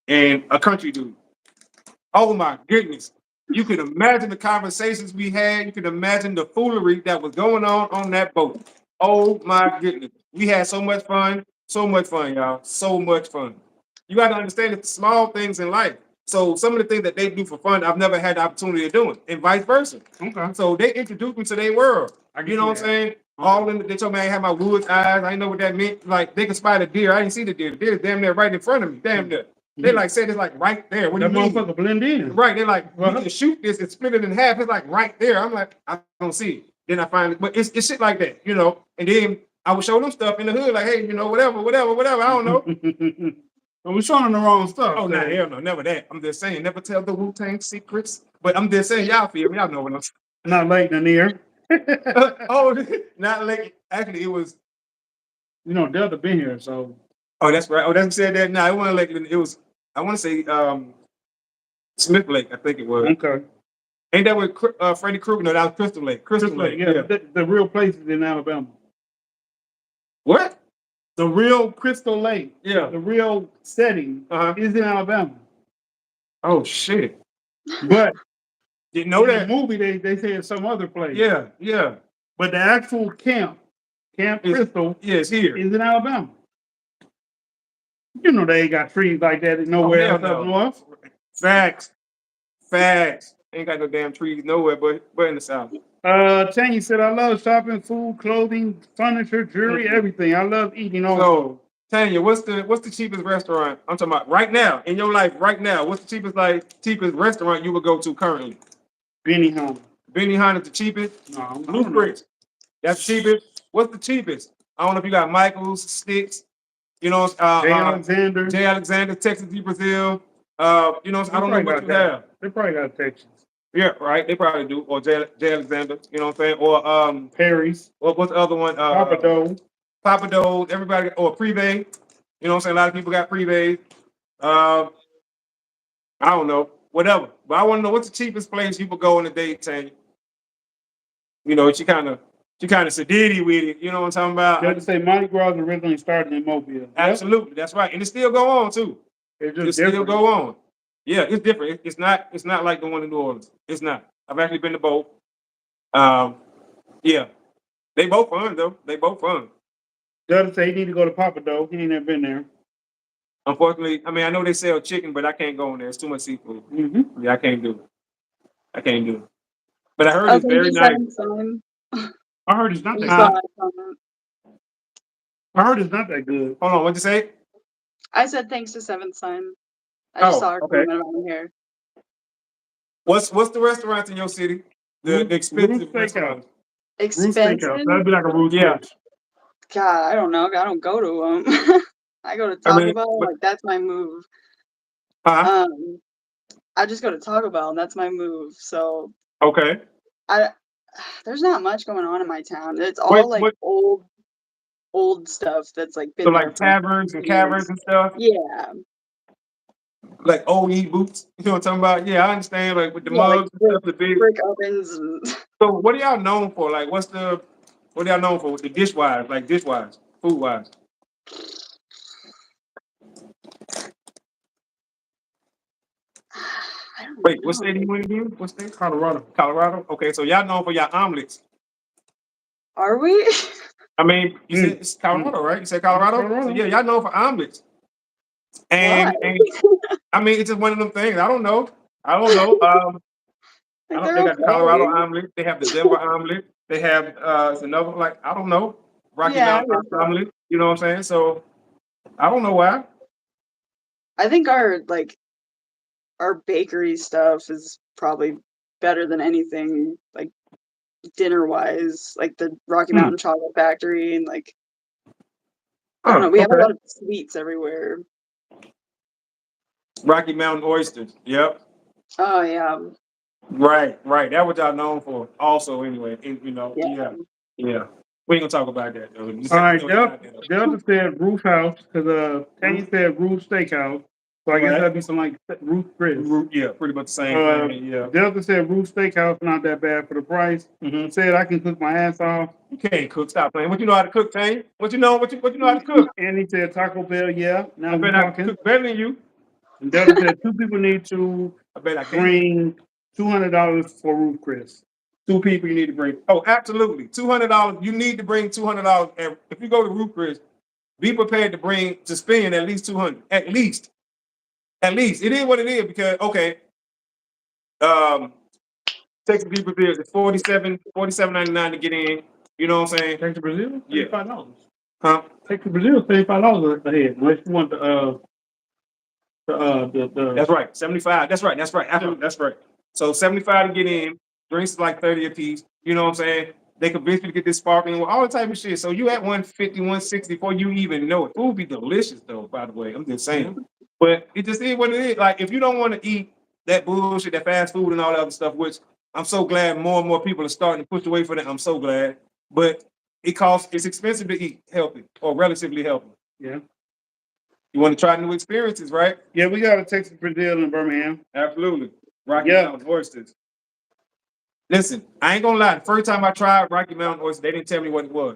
and a country dude. Oh my goodness. You can imagine the conversations we had. You can imagine the foolery that was going on that boat. Oh my goodness. We had so much fun. So much fun, y'all. So much fun. You got to understand it's the small things in life. So some of the things that they do for fun, I've never had the opportunity of doing, and vice versa. Okay. So they introduced me to their world. You know what I'm saying? All in, they told me I had my woods eyes. I didn't know what that meant. Like they could spot a deer. I didn't see the deer. The deer's damn near right in front of me. Damn near. They like said it's like right there. What do That you mean? motherfucker blend in. Right. They're like, we can shoot this and split it in half. It's like right there. I'm like, I don't see it. Then I find it, but it's shit like that, you know. And then I would show them stuff in the hood, like, hey, you know, whatever. I don't know. But we're showing them the wrong stuff. Oh, no, hell no, never that. I'm just saying, never tell the Wu-Tang secrets. But I'm just saying, y'all feel me. Y'all know what I'm saying. Not late in the year. Not like, actually, it was. You know, Delta been here, so. Oh, that's right. Oh, that's who said that. No, it wasn't like, it was, I want to say Smith Lake, I think it was. Okay. Ain't that with Freddie Krueger? No, that was Crystal Lake. Crystal Lake, yeah. The real place is in Alabama. What? The real Crystal Lake. Yeah. The real setting is in Alabama. Oh, shit. But didn't know that. In the movie, they say it's some other place. Yeah, yeah. But the actual Camp Crystal, is here. Is in Alabama. You know they ain't got trees like that nowhere else up north. Facts. Ain't got no damn trees nowhere but in the South. Tanya said, I love shopping, food, clothing, furniture, jewelry, everything. I love eating all. Tanya, what's the cheapest restaurant? I'm talking about right now in your life, right now. What's the cheapest restaurant you would go to currently? Benihana. Benihana the cheapest. No, I don't Blue know. Chris, that's the cheapest. What's the cheapest? I don't know if you got Michael's, Sticks, you know, J. Alexander. J. Alexander, Texas de Brazil. You know, I don't know what you have. They probably got Texas. Yeah, right. They probably do. Or J. Alexander. You know what I'm saying? Or Perry's. what's the other one? Papa Dough. Papa Dough. Everybody or Privé. You know what I'm saying? A lot of people got Privé. I don't know. Whatever. But I want to know what's the cheapest place you could go on a date, Tanya. You know, she kind of sedity with it. You know what I'm talking about? You have to say Mardi Gras originally started in Mobile. Absolutely, that's right, and it still go on too. It's It just still different. go on. Yeah, it's different. It's not like the one in New Orleans. It's not. I've actually been to both. Yeah, they both fun though. They both fun. The other say he need to go to Papa Dough. He ain't never been there. Unfortunately, I mean I know they sell chicken, but I can't go in there. It's too much seafood. Mm-hmm. Yeah, I can't do it. I can't do it. But I heard Oh, it's thank very you, nice. Seventh Son. I heard it's not You that saw good. it comment. I heard it's not that good. Hold on, what'd you say? I said thanks to Seventh Son. I just Oh, saw her okay. comment about him here. What's the restaurants in your city? The Ruth expensive Steakhouse. restaurants. Ruth Expensive? Steakhouse. That'd be like a Ruth Yeah. Chris. God, I don't know. I don't go to them. I go to I Taco mean, Bell. but- Like that's my move. Huh? I just go to Taco Bell, and that's my move. So Okay. there's not much going on in my town. It's all Wait, like what- old stuff that's like been So there like for taverns and years. caverns and stuff, Yeah, like old E boots. You know what I'm talking about? Yeah, I understand. Like with the Yeah, like mugs and stuff, the big. brick ovens. And So what are y'all known for? Like, what are y'all known for with the dishwise, like dishwise, food wise? I don't Wait, know. what state do you went again? What state? Colorado. Colorado. Okay, so y'all known for y'all omelets. Are we? I mean, you said it's Colorado, right? You said Colorado. Colorado. So yeah, y'all known for omelets. Why? And I mean, it's just one of them things. I don't know. I don't know. Like, They they're got the Colorado okay. omelet. They have the Denver omelet. They have it's another like I don't know Rocky Yeah, I Mountain guess so. omelet. You know what I'm saying? So I don't know why. I think our bakery stuff is probably better than anything like dinner wise, like the Rocky Hmm. Mountain Chocolate Factory and like I don't know. We have a okay. lot of sweets everywhere. Rocky Mountain oysters. Yep. Oh yeah, Right. That's what y'all known for. Also, anyway, you know. yeah. Yeah. We ain't gonna talk about that though. All right, Delta said Roof House because Tanya said Roof Steakhouse. So I guess Right. that'd be something like Roof Chris. Yeah, pretty much the same thing. Yeah. Delta said Roof Steakhouse not that bad for the price. Mhm. Said I can cook my ass off. You can't cook. Stop playing. What you know how to cook, Tane? What you know? What you know how to cook? And he said Taco Bell, yeah. Now I we're bet I talking. cook better than you. And Delta said two people need to I bet I can. bring $200 for Roof Chris. Two people you need to bring. Oh, absolutely. $200. You need to bring $200. And if you go to Root Chris, be prepared to spend at least $200. At least. It is what it is because Texas Deep Brazil is $47.99 to get in. You know what I'm saying? Take to Brazil? Yeah. $35. Huh? Take to Brazil, $35 a head. Unless you want the That's right. 75. That's right. That's right. So 75 to get in. Drinks like 30 a piece. You know what I'm saying? They convince you to get this sparkling with all the type of shit. So you at 150, 160 before you even know it. Food be delicious though, by the way. I'm just saying. But it just is what it is. Like if you don't want to eat that bullshit, that fast food and all that other stuff, which I'm so glad more and more people are starting to push away from that. I'm so glad. But it's expensive to eat healthy or relatively healthy. Yeah. You want to try new experiences, right? Yeah, we got a Texas Brazil in Birmingham. Absolutely. Rocky Yeah. Mountain oysters. Listen, I ain't gonna lie. The first time I tried Rocky Mountain oysters, they didn't tell me what it was.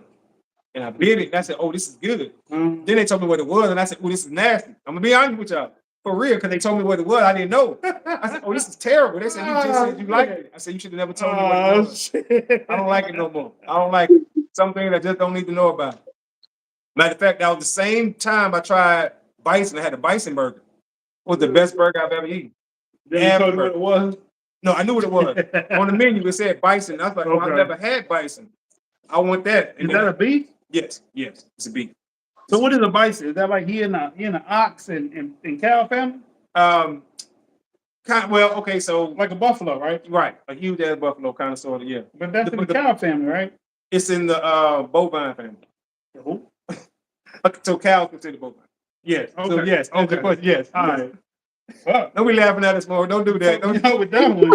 And I bit it and I said, oh, this is good. Then they told me what it was, and I said, oh, this is nasty. I'm gonna be honest with y'all. For real, because they told me what it was. I didn't know. I said, oh, this is terrible. They said, you just said you liked it. I said, you should have never told me what it was. Shit. I don't like it no more. I don't like it. Some things I just don't need to know about. Matter of fact, that was the same time I tried bison. I had a bison burger. It was the best burger I've ever eaten. Then you told me what it was. No, I knew what it was. On the menu, it said bison. I was like, oh, I've Okay. never had bison. I want that. And Is then that a beef? yes, it's a beef. So what is a bison? Is that like he in a ox and cow family? Well, okay, so Like a buffalo, right? right, a huge ass buffalo kind of sort of, yeah. But that's in the The- cow family, right? It's in the bovine family. Who? So cows considered bovine. Yes. So Okay. yes. Okay. Okay. Yes. All yes. right. Fuck. Don't be laughing at us more. Don't do that. Fuck me Don't up with that one.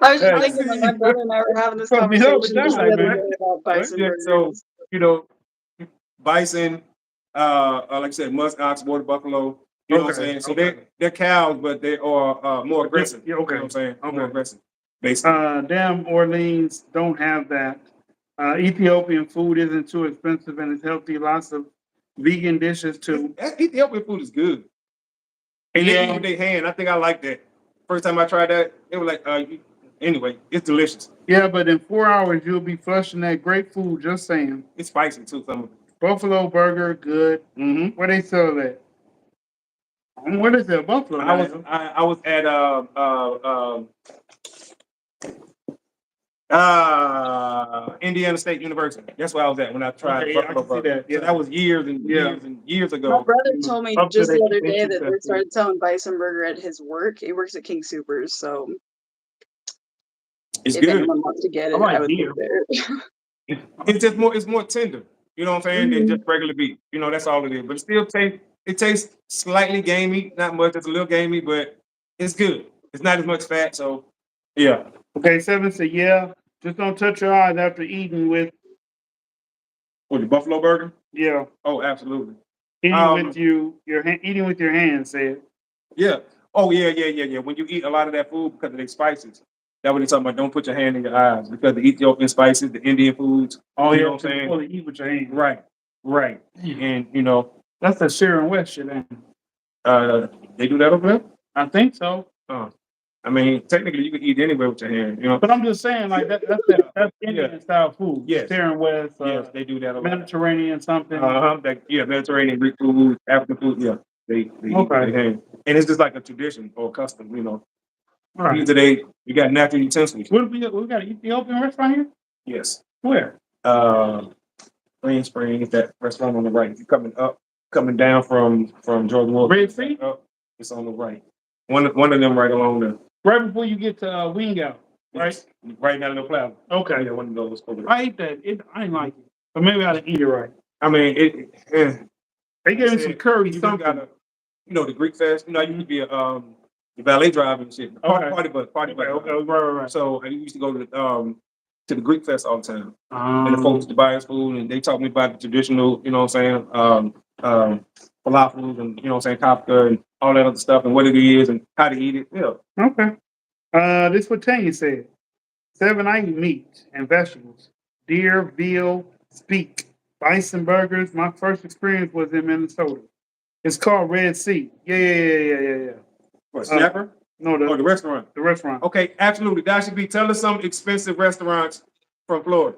I was just Hey. thinking like my brother and I were having this Fuck me up conversation with just that the one, other man. day about bison Yeah, so burgers. you know, bison, like I said, musk ox, water buffalo. You know what I'm Okay, saying? So okay. they're cows, but they are more aggressive. Yeah, okay, You know what I'm saying? okay. More aggressive, basically. Damn Orleans don't have that. Ethiopian food isn't too expensive and it's healthy. Lots of vegan dishes too. Ethiopian food is good. And they eat Yeah. with their hand. I think I like that. First time I tried that, it was like, anyway, it's delicious. Yeah, but in 4 hours you'll be flushing that great food. Just saying. It's spicy too. Some of it. Buffalo burger, good. Mm-hmm. Where they sell that? What is that buffalo? I was at Indiana State University. That's where I was at when I tried Okay, yeah, I buffalo can see burger. that, yeah. So that was years and Yeah. years and years My ago. brother told me Up to just the the other day convention that they center. started selling bison burger at his work. He works at King Soopers, so It's if good. anyone wants to get it, like I would deer. go there. It's more tender. You know what I'm saying? Than just regular beef. You know, that's all it is. But it tastes slightly gamey, not much. It's a little gamey, but it's good. It's not as much fat, so yeah. Okay, Seven said, yeah. Just don't touch your eyes after eating with, With the buffalo burger? yeah, Oh, absolutely. eating with eating with your hands. Said, Yeah. Oh, yeah. When you eat a lot of that food because of the spices, that's what they're talking about. Don't put your hand in your eyes because the Ethiopian spices, the Indian foods. oh You yeah, know what I'm saying? supposed to eat with your hands. Right. And you know, That's a Sharon West shit, ain't it? they do that over there. I think so. I mean, technically, you can eat anywhere with your hand. You know. But I'm just saying, like that's Indian style food. Yes. Sharon West, Yes, they do that a lot. Mediterranean something. Mediterranean Greek food, African food. Yeah, they eat with Okay. their hand, and it's just like a tradition or custom. You know, All right. today you got natural utensils. What we got an Ethiopian restaurant here? Yes. Where? Green Spring is that restaurant on the right. If you're coming down from Jordan Wolf. Red Sea? It's on the right. One of them right along there. Right before you get to Wing Out, right? Yes. Right now in the plaza. Okay. Yeah, one of those over there. I ate that. I didn't like it. But maybe I didn't eat it right. I mean, They gave me some curry, you just something. gotta, the Greek fest. You know, I used to be a valet driver and shit. Okay. Party bus. Okay, right. So I used to go to the Greek fest all the time. And the folks Um, to buy us food, and they taught me about the traditional, you know what I'm saying, falafels and, you know what I'm saying, kafka and all that other stuff and what it is and how to eat it. Yeah. okay. This is what Tanya said. 7, I eat meat and vegetables. Deer, veal, speak. Bison burgers. My first experience was in Minnesota. It's called Red Sea. Yeah. What, Snapper? No, Or the restaurant? the restaurant. Okay, absolutely. That should be. Tell us some expensive restaurants from Florida.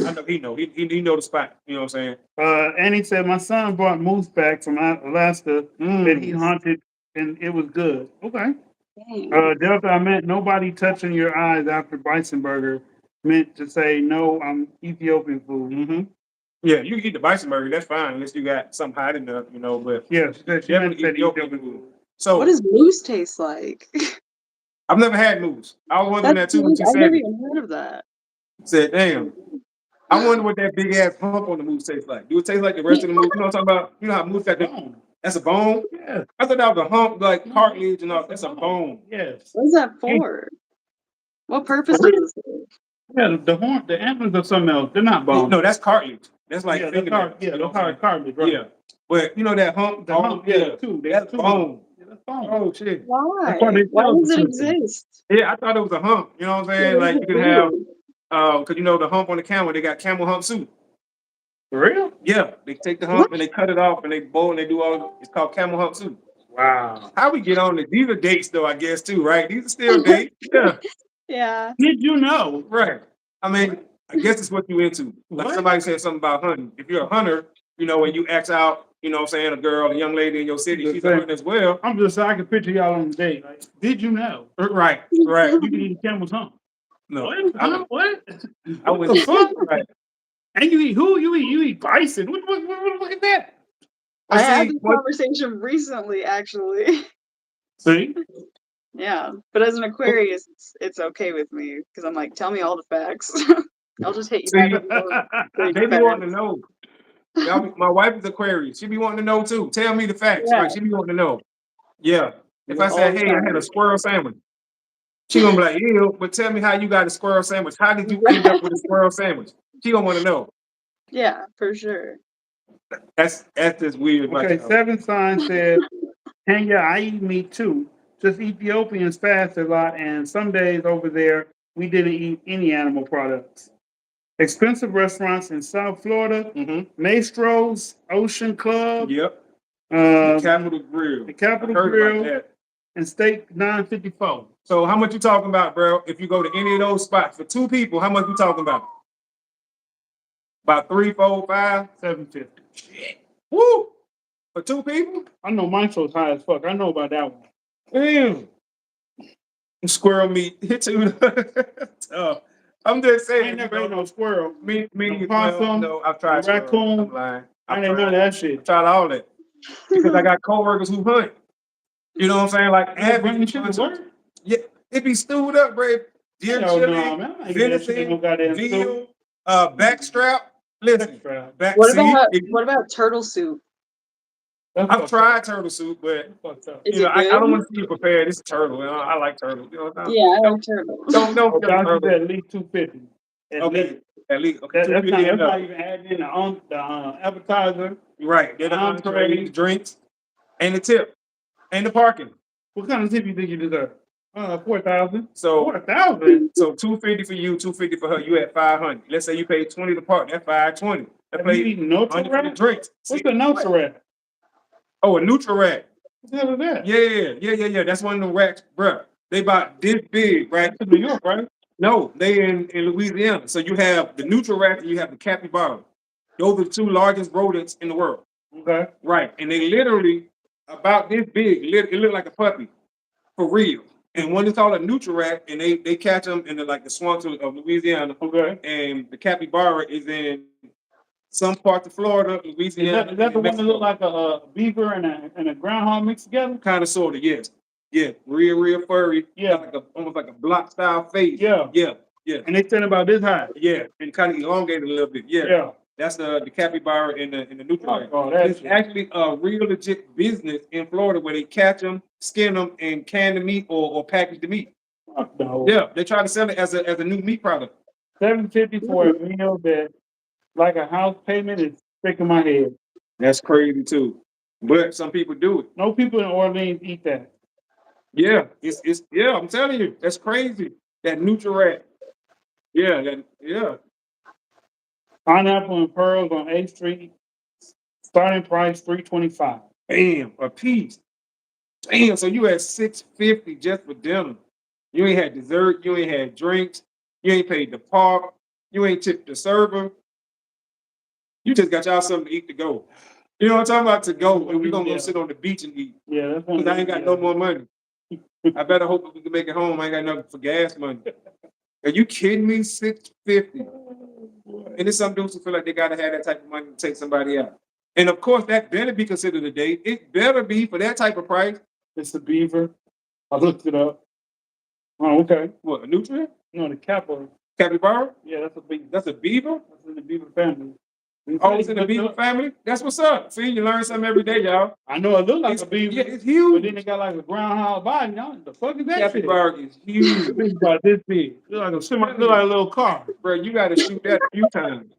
I know he know. He know the spot. You know what I'm saying? Annie said, my son brought moose back from Alaska that he hunted, and it was good. Okay. Dang. Delta, I meant nobody touching your eyes after bison burger. Meant to say, no, I'm Ethiopian food. Mm-hmm. Yeah, you can eat the bison burger. That's fine, unless you got something hot enough, But Yeah, she meant definitely said Ethiopian Ethiopian food. food. So What does moose taste like? I've never had moose. I was wondering that That's too when she I've said never it. even heard of that. Said, damn. I wonder what that big ass hump on the moose tastes like. Do it taste like the rest of the moose? You know what I'm talking about? You know how moose got the Bone. that's a bone? Yeah. I thought that was a hump, like cartilage and all. That's a bone. Yes. What is that for? What purpose does it serve? Yeah, the antlers are something else. They're not bone. No, that's cartilage. That's like yeah, that's fingernails. yeah, You know that's what I'm hard cartilage, right? saying? Yeah. But you know that hump? The hump, yeah, too. That's bone. Yeah, that's bone. Oh shit. Why? That's why they Why sell does it the system. exist? Yeah, I thought it was a hump. You know what I'm saying? What Like does you it can have do? because the hump on the camel, they got camel hump soup. For real? Yeah, they take the hump and they cut it off and they boil and they do all. It's called camel hump soup. Wow. How we get on it? These are dates though, I guess too, right? These are still dates. Yeah, Yeah. Did you know? right. I mean, I guess it's what you into. Like What? somebody said something about hunting. If you're a hunter, when you ask out, you know what I'm saying, a girl, a young lady in your city, The she's a same. hunter as well. I'm just saying, I can picture y'all on the date. Like, did you know? Right. You can eat a camel's hump. No, What? Huh? What? I What wouldn't. the fuck? Right. And you eat who? You eat bison. Look at that. I had see, this what, conversation recently, actually. See? Yeah, but as an Aquarius, it's okay with me because I'm like, tell me all the facts. I'll just hit you back see, with more crazy they be wanting to facts. know. My wife is Aquarius. She be wanting to know too. Tell me the facts. Yeah, Right? She be wanting to know. Yeah. If I all say, the hey, I had a time. squirrel sandwich, she gonna be like, ew, but tell me how you got a squirrel sandwich. How did you end up with a squirrel sandwich? She gonna want to know. Yeah, for sure. That's just weird about Okay, y'all. 7 sign said, Kenya, I eat meat too. Just Ethiopians fast a lot, and some days over there we didn't eat any animal products. Expensive restaurants in South Florida, Mm-hmm. Maestro's, Ocean Club, Yep. The uh, Capitol Grill. the I Capitol heard about Grill, that. and Steak 954. So how much you talking about, bro? If you go to any of those spots for 2 people, how much you talking about? About 3, 4, 5? 750. Shit. Woo! For 2 people? I know mine was high as fuck. I know about that one. Damn. Squirrel meat. Hit you. Tough. I'm just I saying. ain't never ate no squirrel, Me, no well, possum, no, I've no tried squirrel. raccoon. I'm lying. I I've ain't none of tried, that I've shit. tried all that because I got coworkers who hunt. You know what I'm saying? Like You ever avid bring shit to hunters. work? Yeah, it be stewed up, bro. Deer Hell no, chili, man. I'm not eating that shit in no venison, goddamn stew. veal, backstrap. Listen, Extra. back. What See, what about turtle soup? That's I've fucked up. tried turtle soup, but That's fucked up. Is you know, it I good? don't want to see you prepared. It's turtle. You know, I like turtle. You know what I'm saying? Yeah, I like turtle. Don't Oh, kill a Dodgy turtle. said at least 250. At Okay, least. at least okay, That's 250 and not up. even adding in the appetizer. Right, they're the entree, the drinks, and the tip, and the parking. What kind of tip you think you deserve? 4,000. So 4,000. So 250 for you, 250 for her. You at 500. Let's say you paid 20 to park. That's 520. That Have you play eaten no 100 for the rat? drinks. What's See, the no rat? oh, a Nutra-Rack. What the hell is that? Yeah. That's one of the racks, bruh. They about this big, right? That's in New York, right? No, they in Louisiana. So you have the Nutra-Rack and you have the capybara. Those are the 2 largest rodents in the world. Okay. Right. And they literally about this big. It look like a puppy. For real. And one is called a Nutra-Rack, and they catch them in the swamps of Louisiana. Okay. And the capybara is in some parts of Florida, Louisiana. Is that the one that look like a beaver and a groundhog mixed together? Kind of, sort of, yes. Yeah, real furry. Yeah. Got almost like a block style face. Yeah. Yeah. And they stand about this high. Yeah, and kind of elongated a little bit. Yeah. Yeah. That's the capybara in the Nutra-Rack. Oh, that's It's actually a real legit business in Florida where they catch them, skin them, and can the meat or package the meat. Fuck no. Yeah, they try to sell it as a new meat product. $750 for a meal that, like a house payment, is sticking my head. That's crazy too. But some people do it. No people in Orleans eat that. Yeah, it's yeah, I'm telling you, that's crazy. That Nutra-Rack. Yeah. Pineapple and pearls on 8th Street. Starting price $325. Bam, a piece. Damn, so you had $650 just for dinner. You ain't had dessert, you ain't had drinks, you ain't paid the park, you ain't tipped the server. You just got y'all something to eat to go. You know what I'm talking about? To go, and we're gonna go sit on the beach and eat. Yeah, that's one. Because I ain't got no more money. I better hope we can make it home. I ain't got nothing for gas money. Are you kidding me? $650. And it's some dudes who feel like they gotta have that type of money to take somebody out. And of course, that better be considered a date. It better be for that type of price. It's the beaver. I looked it up. Oh, okay. What, a nutrient? No, the capybara. Capybara? Yeah, that's a beaver. That's a beaver? That's in the beaver family. Oh, it's in the beaver family? That's what's up. See, you learn something every day, y'all. I know it looks like a beaver. Yeah, it's But huge. then it got like a groundhog body. Y'all, the fuck is that shit? Capybara is huge. It's about this big. Look like a little car. Bro, you gotta shoot that a few times.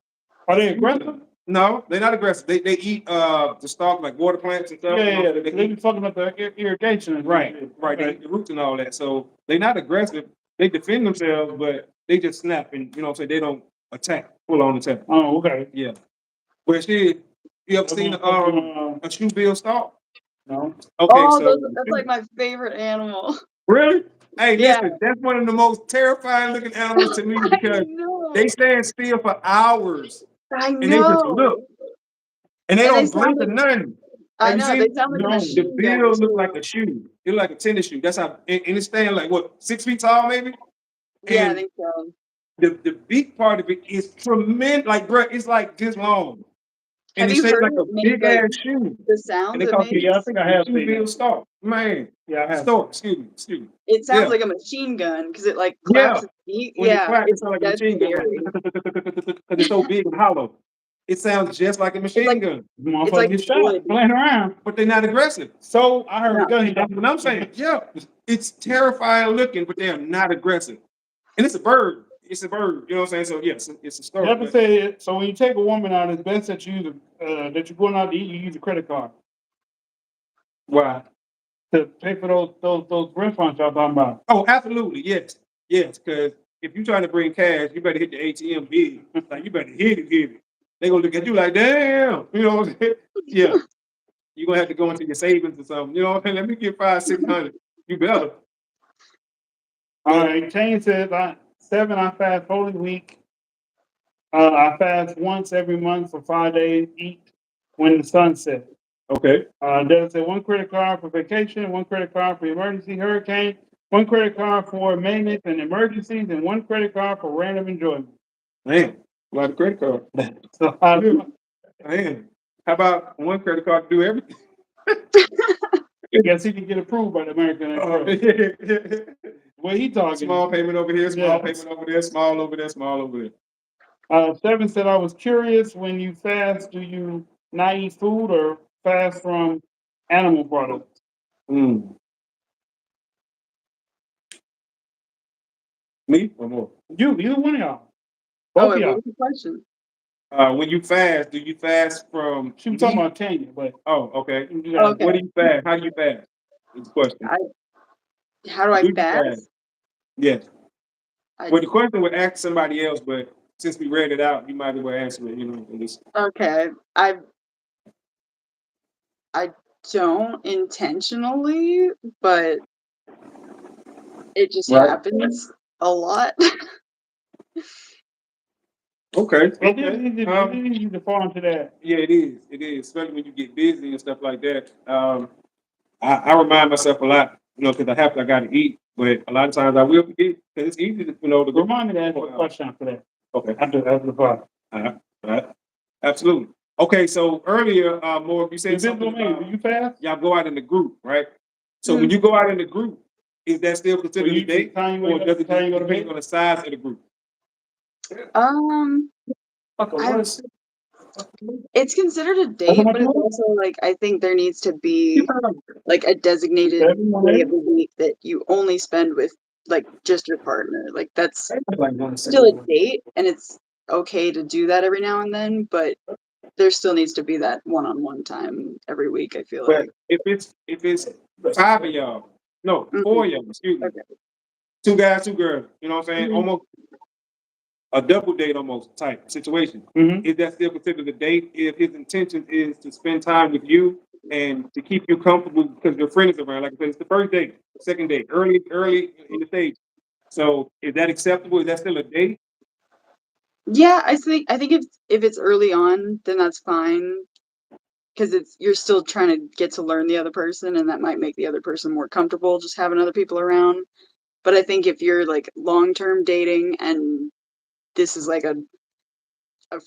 Are they aggressive? No, they're not aggressive. They eat the stalk like water plants and stuff. Yeah. They They eat- be fucking up the irrigation. and right. shit. They Okay. eat the roots and all that. So they're not aggressive. They defend themselves, but they just snap and they don't attack, full on attack. Oh, okay. Yeah. But shit, you ever seen a shoebill stalk? No. Okay, Oh, so that's like my favorite animal. really? Hey, Yeah. listen, that's one of the most terrifying looking animals to me I because know. they stand still for hours I and they just know. look and they And don't they blink or sound nothing. I Have you know seen they it? sound like a No, The machine bill gun look too. like a shoe. It look like a tennis shoe. That's how, and it stand like what, 6 feet tall maybe? Yeah, I And think so. the big part of it is tremendous. Like, bro, it's like this long, and Have it's you shaped heard like a it make big like ass shoe, the and sounds they it call it Yeah, I makes? think I have seen Shoeville that. Star. Man, Yeah, I have. Stork. Excuse me. It sounds Yeah, like a machine gun because it like yeah. claps its beat. When it Yeah, claps, it it's sounds like a that's machine gun, scary. because it's so big and hollow. It sounds just like a It's machine like gun, it's like Motherfucker get wood. shot playing around. but they're not aggressive. So I heard No. a gunshot. That's what I'm saying. Yeah, it's terrifying looking, but they are not aggressive. And it's a bird. It's a bird. You know what I'm saying? So yes, it's a You story. ever But say it? So when you take a woman out, it's best that you use that you're going out to eat. You use a credit card why? to pay for those restaurants y'all talking about. Oh, absolutely. Yes. Yes. Because if you're trying to bring cash, you better hit the ATM big. Like you better hit it. They're gonna look at you like, damn. You know what I'm saying? Yeah. You're gonna have to go into your savings or something. You know what I'm saying? Let me get 500-600. You better. All right, Jane says 7. I fast Holy Week. I fast once every month for 5 days. Eat when the sun sets. Okay. Does say 1 credit card for vacation, 1 credit card for emergency hurricane, 1 credit card for maintenance and emergencies, and 1 credit card for random enjoyment. Man, a lot of credit card. So Man, how about 1 credit card to do everything? I guess he can get approved by the American Express. What he talking? Small payment over here, small Yes. payment over there, small over there, small over there. 7 said, I was curious, when you fast, do you not eat food or fast from animal products? Mm. Me or more? You, either one of y'all. Oh, Both of wait, what y'all. was the question? When you fast, do you fast from She was talking meat? about Tanya, but Oh, okay. Okay. What do you fast? How do you fast? Is the question. How do I Do you fast? fast? Yes. I, Well, the question would ask somebody else, but since we read it out, you might as well answer it. You know, at least. okay. I don't intentionally, but it just Right. happens a lot. Okay. it is Okay. easy to fall into that. Yeah, it is. It is, especially when you get busy and stuff like that. I remind myself a lot, you know, because I got to eat, but a lot of times I will forget because it's easy to, you know, to go. Remind me to ask you a question after that. Okay. After the part. All right. Absolutely. Okay, so earlier, more you said something Do about you fast? y'all go out in the group, right? So when you go out in the group, is that still considered a date, or does it time you go to depend bed? on the size of the group? I- it's considered a date, but it's also like I think there needs to be like a designated day of the week that you only spend with like just your partner. Like that's still a date, and it's okay to do that every now and then, but there still needs to be that one-on-one time every week, I feel But like. if it's 5 of y'all, no, 4 of y'all, excuse me, Okay. 2 guys, 2 girls, you know what I'm saying? Mhm. Almost a double date almost type situation. Mhm. Is that still considered a date if his intention is to spend time with you and to keep you comfortable because your friend is around? Like I said, it's the first date, second date, early in the stage. So is that acceptable? Is that still a date? Yeah, I think if it's early on, then that's fine. Because it's you're still trying to get to learn the other person, and that might make the other person more comfortable just having other people around. But I think if you're like long-term dating and this is like a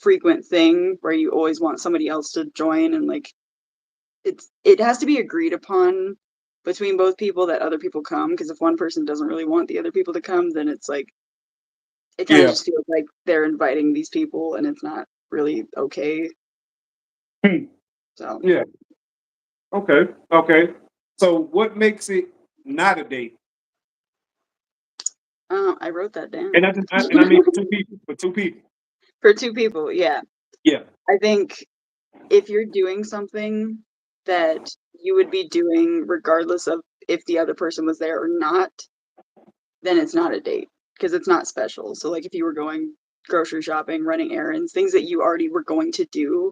frequent thing where you always want somebody else to join and like it has to be agreed upon between both people that other people come, because if one person doesn't really want the other people to come, then it's like it kind of Yeah. just feels like they're inviting these people and it's not really okay. So Yeah. Okay. Okay. So what makes it not a date? I wrote that down. And I mean for 2 people. For 2 people. For 2 people, yeah. Yeah. I think if you're doing something that you would be doing regardless of if the other person was there or not, then it's not a date because it's not special. So, like, if you were going grocery shopping, running errands, things that you already were going to do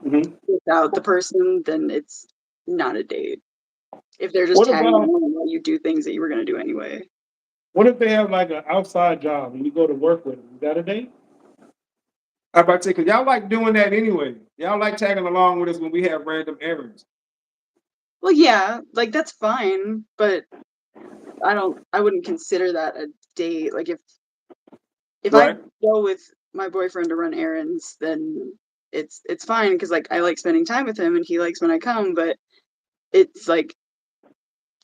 Mhm. without the person, then it's not a date. If they're just What tagging about along while you do things that you were gonna do anyway. what if they have like an outside job and you go to work with them? Is that a date? How about you? Because y'all like doing that anyway. Y'all like tagging along with us when we have random errands. Well, yeah, like, that's fine, but I wouldn't consider that a date. Like, if if Right. I go with my boyfriend to run errands, then it's fine because like I like spending time with him and he likes when I come, but it's like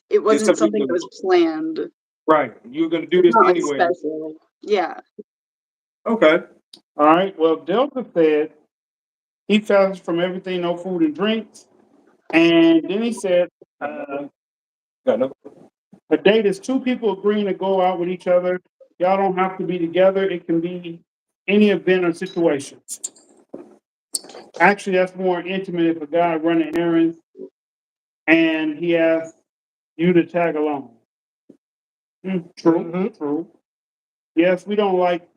it wasn't something something you that was planned. Right. You're gonna do It's this not like anyway. special. Yeah. Okay. All right. Well, Delta said he fasts from everything, no food and drinks. And then he said, Got no. a date is two people agreeing to go out with each other. Y'all don't have to be together. It can be any event or situation. Actually, that's more intimate if a guy running errands and he asks you to tag along. True, Mhm. true. Yes, we don't like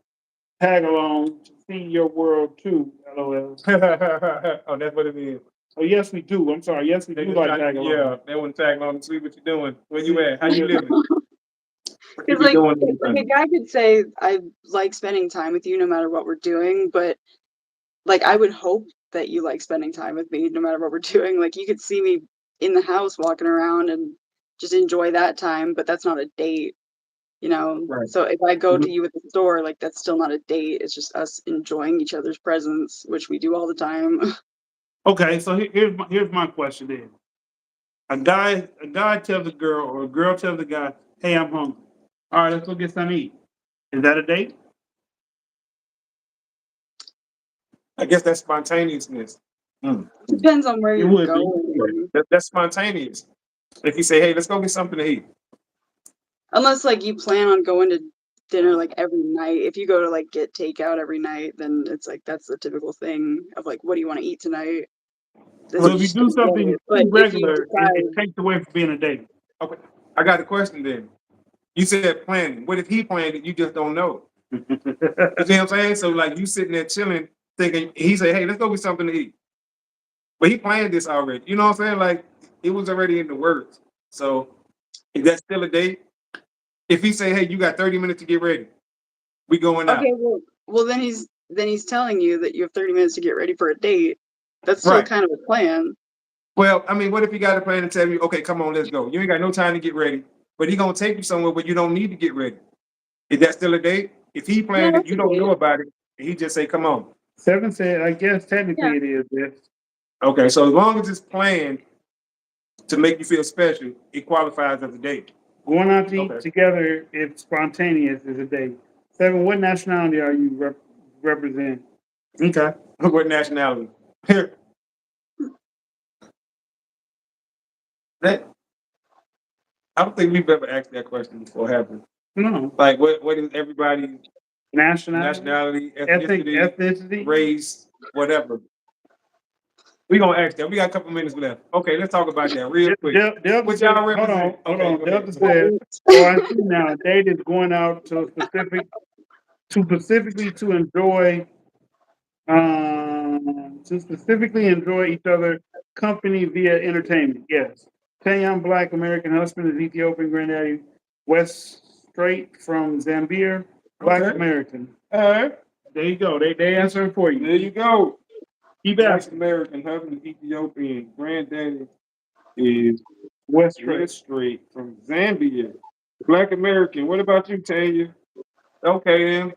tag along to see your world too. LOL. Oh, that's what it is. Oh, yes, we do. I'm sorry. Yes, we They do just like try, tag along. yeah, they want to tag along and see what you're doing. Where you at? How you living? What you Because be like, doing? like a guy could say, I like spending time with you no matter what we're doing, but like I would hope that you like spending time with me no matter what we're doing. Like you could see me in the house walking around and just enjoy that time, but that's not a date, you know? Right. So if I go Mhm. to you at the store, like that's still not a date. It's just us enjoying each other's presence, which we do all the time. Okay, so here's my question then. A guy tells a girl or a girl tells the guy, "Hey, I'm hungry. All right, let's go get something to eat." Is that a date? I guess that's spontaneousness. Depends on where It you're would be. going. That's spontaneous. If you say, "Hey, let's go get something to eat," Unless like you plan on going to dinner like every night. If you go to like get takeout every night, then it's like that's the typical thing of like, what do you want to eat tonight? Then So you if you just do go get something it. But too if you regular, it decide, takes away from being a date. okay. I got a question then. You said planning. What if he planned it? You just don't know. You see what I'm saying? So like you sitting there chilling, thinking he said, "Hey, let's go get something to eat," but he planned this already. You know what I'm saying? Like it was already in the works. So is that still a date? If he say, "Hey, you got 30 minutes to get ready. We going out." okay, well then he's telling you that you have 30 minutes to get ready for a date. That's still Right. kind of a plan. Well, I mean, what if he got a plan to tell you, "Okay, come on, let's go." You ain't got no time to get ready, but he gonna take you somewhere where you don't need to get ready. Is that still a date? If he Yeah, planned it, that's you a don't know date. about it, and he just say, "Come on." Seven said, I guess Yeah. technically it is. Yes. Okay, so as long as it's planned to make you feel special, it qualifies as a date. Going out to eat Okay. together, if spontaneous, is a date. Seven, what nationality are you represent? Okay. What nationality? Here. That I don't think we've ever asked that question before, have we? No. Like, what is everybody's Nationality? nationality, Ethnic ethnicity, ethnicity? race, whatever? We gonna ask that. We got a couple minutes left. Okay, let's talk about that real quick. Delta What said, y'all hold on, represent? hold Okay, on. go Delta ahead. said, oh, I see now. A date is going out to specifically to enjoy, to specifically enjoy each other company via entertainment. Yes. Tanyan Black American husband is Ethiopian granddaddy. West Straight from Zambia, Black Okay. American. All right. There you go. They answering for There you. you go. Keep Black asking. American husband, Ethiopian granddaddy is West Straight. West Straight from Zambia. Black American. What about you, Tanya? Okay, then.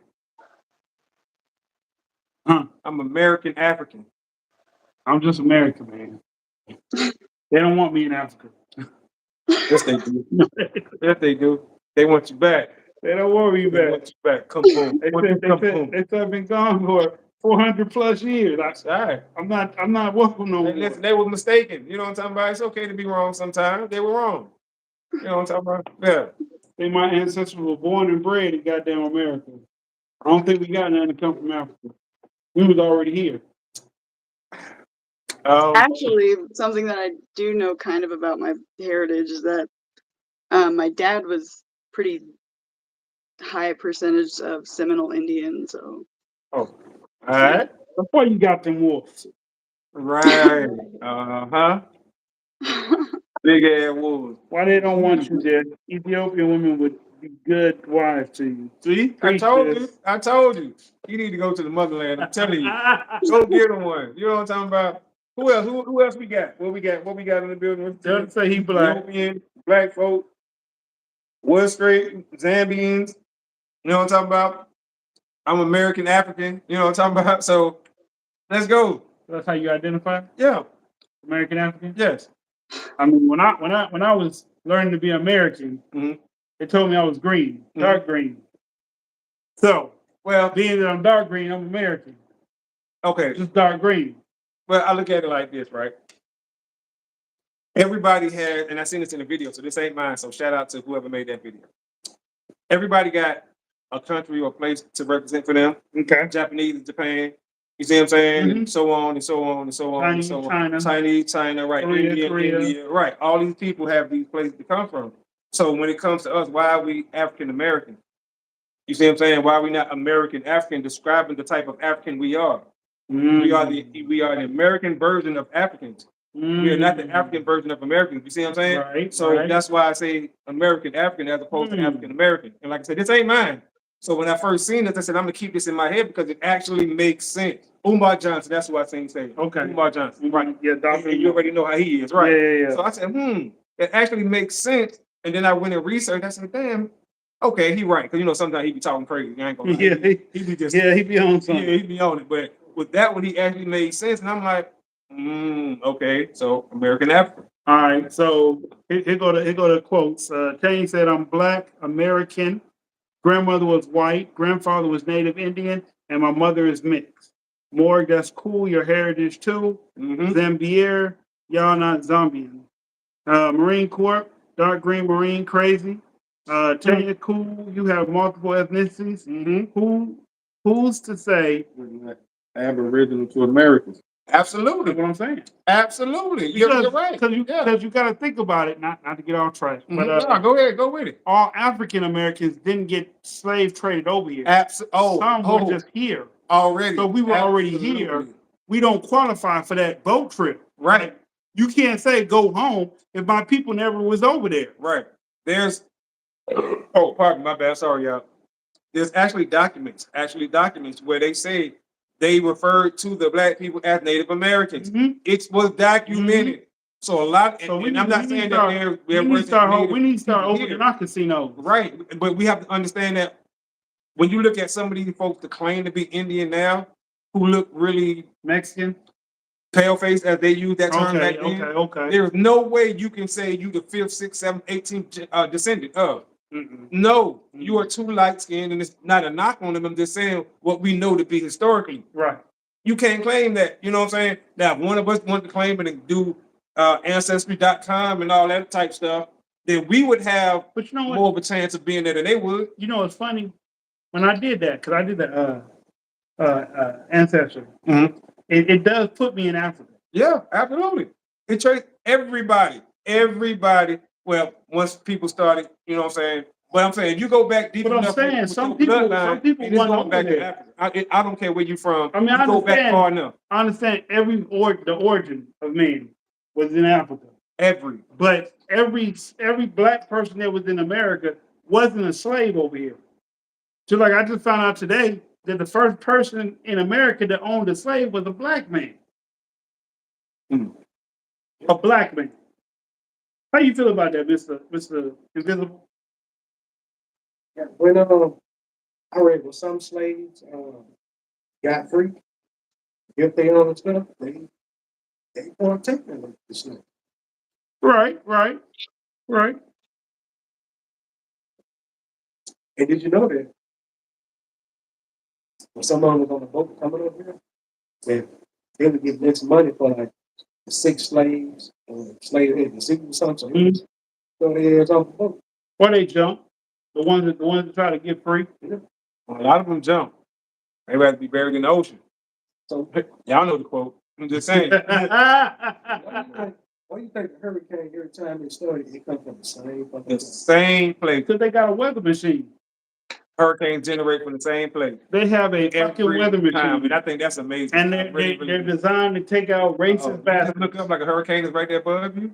Huh. I'm American African. I'm just American, man. They don't want me in Africa. Yes, they do. Yes, they do. They want you back. They don't want me They back. want you back. Come home. They Want you said to come home. I've been gone for 400 plus years. All right. I'm not welcome no Hey, more. listen, they were mistaken. You know what I'm talking about? It's okay to be wrong sometimes. They were wrong. You know what I'm talking about? Yeah. They my ancestors were born and bred in goddamn America. I don't think we got nothing to come from Africa. We was already here. Actually, something that I do know kind of about my heritage is that my dad was pretty high percentage of Seminole Indian, so Oh, all right. Before you got them wolves. Right. Uh-huh. Big ass wolves. Why they don't want you there? Ethiopian women would be good wives to you. See, Preach this. I told you. You need to go to the motherland. I'm telling you. Go get him one. You know what I'm talking about? Who else? Who else we got? What we got? What we got in the building? Don't say he black. Ethiopian, black folk, West Straight, Zambians. You know what I'm talking about? I'm American African. You know what I'm talking about? So let's go. That's how you identify? Yeah. American African? Yes. I mean, when I was learning to be American, Mhm. they told me I was green, Mhm. dark green. So Well, being that I'm dark green, I'm American. okay. Just dark green. Well, I look at it like this, right? Everybody had, and I seen this in the video, so this ain't mine. So shout out to whoever made that video. Everybody got a country or place to represent for them. Okay. Japanese, Japan. You see what I'm saying? Mhm. And so on and so on and so on and Chinese, so on. China. Chinese, China, right? Korea, Korea. India, right? All these people have these places to come from. So when it comes to us, why are we African American? You see what I'm saying? Why are we not American African, describing the type of African we are? We are the American version of Africans. We are not the African version of Americans. You see what I'm saying? Right. So right. that's why I say American African as opposed to Mm. African American. And like I said, this ain't mine. So when I first seen this, I said I'm gonna keep this in my head because it actually makes sense. Umar Johnson, that's what I seen say. Okay. Umar Johnson, right? Yeah, And Dr. you already know how he is, right? Yeah. So I said, it actually makes sense. And then I went and researched. I said, damn, okay, he right. Because you know sometimes he be talking crazy. I ain't gonna lie. Yeah, He be just he be on yeah, something. he be on it. But with that one, he actually made sense. And I'm like, okay, so American African. All right, so here go the quotes. Kane said, "I'm Black American. Grandmother was white. Grandfather was Native Indian, and my mother is mixed. Morg, that's cool. Your heritage too. Mhm. Zambier, y'all not Zambian. Marine Corps, dark green Marine, crazy. Tanya, cool. You have multiple ethnicities. Who's to say Aboriginal to Americans? Absolutely. That's what I'm saying. Absolutely. You're right. Because you got to think about it. Not to get off track, but No, go ahead, go with it. all African Americans didn't get slave traded over here. Some were just here. already. So we were already here. We don't qualify for that boat trip. Right. You can't say go home if my people never was over there. Right. There's pardon my bad, sorry, y'all. There's actually documents where they say they referred to the black people as Native Americans. Mhm. It was documented. So a lot, So and I'm not saying that we need to start opening our casinos. Right, but we have to understand that when you look at some of these folks that claim to be Indian now, who look really Mexican. pale face as they use that term back then, Okay. there is no way you can say you the 5th, 6th, 7th, 18th descendant of. Mm-mm. No, you are too light skinned, and it's not a knock on them. I'm just saying what we know to be historically. Right. You can't claim that. You know what I'm saying? Now, if one of us wanted to claim it and do ancestry.com and all that type stuff, then we would have But you know what? more of a chance of being there than they would. You know, it's funny when I did that because I did the ancestry. Mhm. It does put me in Africa. Yeah, absolutely. It traced everybody. Well, once people started, you know what I'm saying? But I'm saying you go back deep But I'm enough. saying with some your people bloodline, and it's went going over back to there. Africa. I don't care where you're from. I mean, you I go back understand. far enough. I understand the origin of man was in Africa, but every black person that was in America wasn't a slave over here. So, like I just found out today that the first person in America that owned a slave was a black man. Mm. A black man. How you feel about that, Mr. Invisible? Yeah, when I read with some slaves got free, if they own stuff, they partake in the slave. Right. And did you know that when someone was on the boat coming over here, that they would get next money for like the 6 slaves or slave head, the 6 or something. So he was throw their heads off the boat. Or they jump. The ones that try to get free. A lot of them jump. They rather be buried in the ocean. So Y'all know the quote. I'm just saying. why you think the hurricane every time it started, it comes from the same fucking The same place. Because they got a weather machine. Hurricanes generate from the same place. They have a fucking Every weather time, machine. and I think that's amazing. And I really they're believe it. designed to take out racist You just bastards. look up like a hurricane is right there above you.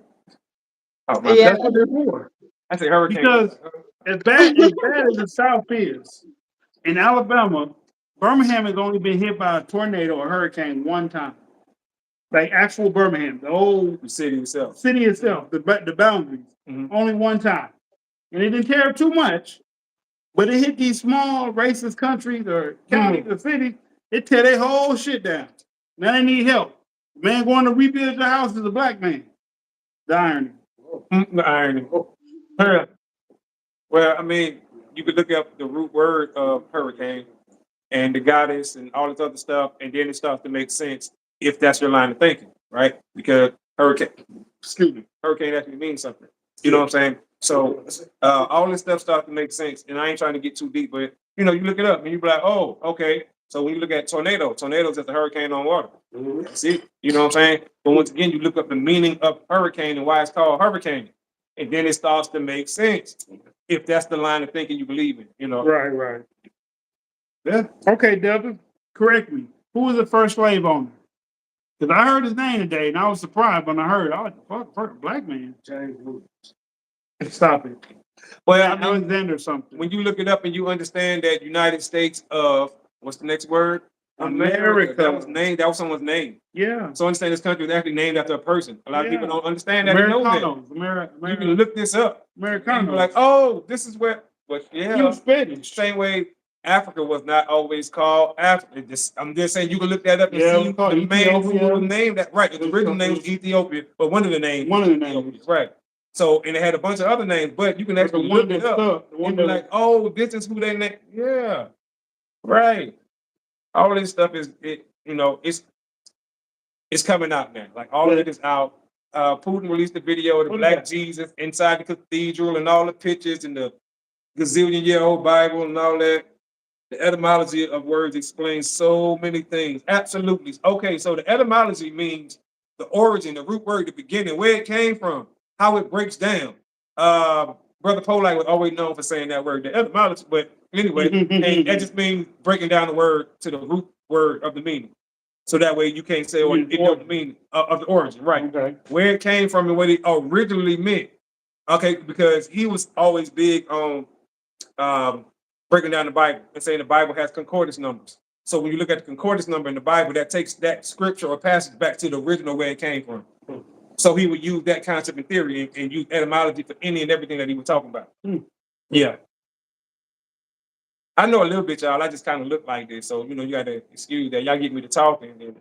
Oh my Yeah. That's what they're for. I say hurricane. Because as bad as the South is, in Alabama, Birmingham has only been hit by a tornado or hurricane one time. Like actual Birmingham, the old the city itself. city itself, the boundaries, Mhm. only one time. And it didn't tear up too much, But it hit these small racist countries or counties or cities, it tear their whole shit down. Now they need help. Man going to rebuild the house is a black man. The irony. The irony. Yeah. Well, I mean, you could look up the root word of hurricane and the goddess and all this other stuff, and then it starts to make sense if that's your line of thinking, right? Because hurricane actually means something. You know what I'm saying? So all this stuff starts to make sense. And I ain't trying to get too deep, but you know, you look it up and you be like, oh, okay. So when you look at tornadoes is a hurricane on water. See, you know what I'm saying? But once again, you look up the meaning of hurricane and why it's called hurricane, and then it starts to make sense if that's the line of thinking you believe in. You know, Right. Yeah. Okay, Devin, correct me. Who was the first slave owner? Because I heard his name today and I was surprised when I heard, oh, fuck, first black man. James Williams. Stop it. well, I mean, Alexander something. when you look it up and you understand that United States of what's the next word? America. That was named. That was someone's name. Yeah. So understand this country was actually named after a person. A lot of people don't understand that. They know that. Americanos. You can look this up. And you Americanos. be like, oh, this is where. But yeah, He was Spanish. same way Africa was not always called Africa. I'm just saying you can look that up and Yeah, see we call the it man who Ethiopia. was named that. Right, the original name was Ethiopia, but one of the names. One of the was names. Ethiopia, right. So and it had a bunch of other names, but you can But actually the one look it that up. stuck, the And one be that like, oh, this is who they name. Yeah, right. All this stuff is it's coming out now. Like all of it is out. Putin released the video of the What is Black that? Jesus inside the cathedral and all the pictures and the gazillion-year-old Bible and all that. The etymology of words explains so many things. Absolutely. Okay, so the etymology means the origin, the root word, the beginning, where it came from, how it breaks down. Brother Polite was always known for saying that word, the etymology, but anyway, and that just means breaking down the word to the root word of the meaning. So that way you can't say, well, it don't mean of the origin, right? Okay. Where it came from and what it originally meant. Okay, because he was always big on breaking down the Bible and saying the Bible has concordance numbers. So when you look at the concordance number in the Bible, that takes that scripture or passage back to the original where it came from. So he would use that concept in theory and use etymology for any and everything that he was talking about. Yeah. I know a little bit, y'all. I just kind of look like this. So, you know, you got to excuse that. Y'all get me to talking.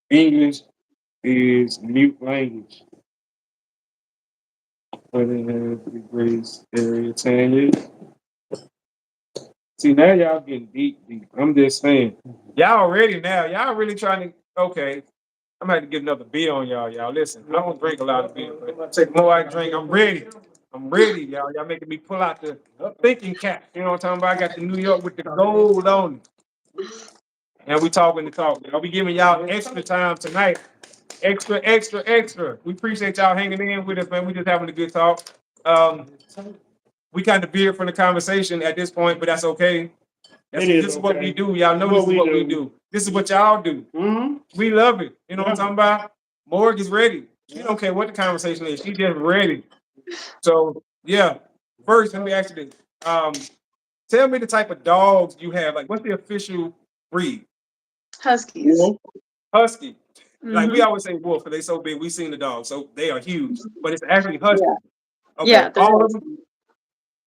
English is mute language. Degrees area 10 years. See, now y'all getting deep. I'm just saying. Y'all ready now. Y'all really trying to, okay. I'm gonna have to get another beer on y'all. Listen, I don't drink a lot of beer, but the more I drink, I'm ready. I'm ready, y'all. Y'all making me pull out the thinking cap. You know what I'm talking about? I got the New York with the gold on it. And we talking the talk. I'll be giving y'all extra time tonight. Extra. We appreciate y'all hanging in with us, man. We just having a good talk. We kind of veered from the conversation at this point, but that's okay. This is what we do. Y'all know this is what we do. This is what y'all do. We love it. You know what I'm talking about? Morg is ready. She don't care what the conversation is. She just ready. So yeah. First, let me ask you this. Tell me the type of dogs you have. Like, what's the official breed? Huskies. Husky. Like we Mhm. always say wolf, because they so big. We seen the dog, so they are huge. But it's actually husky. Yeah. Okay. Yeah, they're all of them. huskies.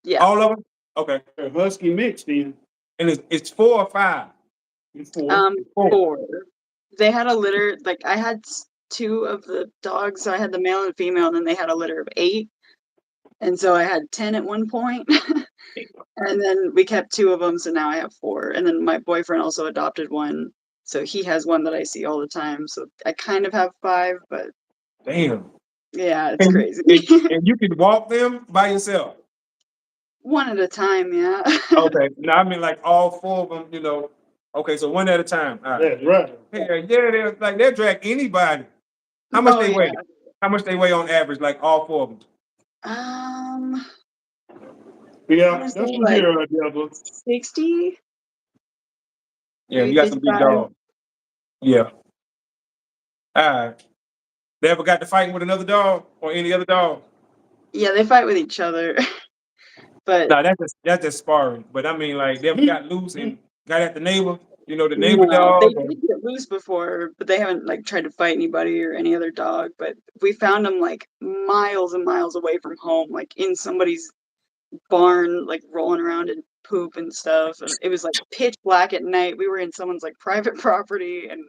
Yeah. All of them. Okay. A husky mix then. And it's 4 or 5. It's four. 4. They had a litter, like I had 2 of the dogs, so I had the male and female, and then they had a litter of 8. And so I had 10 at one point. And then we kept 2 of them, so now I have 4. And then my boyfriend also adopted one, so he has one that I see all the time. So I kind of have 5, but Damn. yeah, it's And crazy. and you can walk them by yourself. One at a time, yeah. Okay. No, I mean like all 4 of them, you know. Okay, so one at a time. All right. That's right. Yeah, they'll drag anybody. How much Oh, they weigh? yeah. How much they weigh on average, like all 4 of them? Yeah, I'm gonna that's say what like here, Deborah. 60, Yeah, maybe you got some big 55. dogs. Yeah. All right. They ever got to fighting with another dog or any other dog? Yeah, they fight with each other. But No, that's just sparring. But I mean, like, they ever got loose and got at the neighbor? You know, the neighbor No, they dog. Or, did get loose before, but they haven't like tried to fight anybody or any other dog. But we found them like miles and miles away from home, like in somebody's barn, like rolling around in poop and stuff. And it was like pitch black at night. We were in someone's like private property and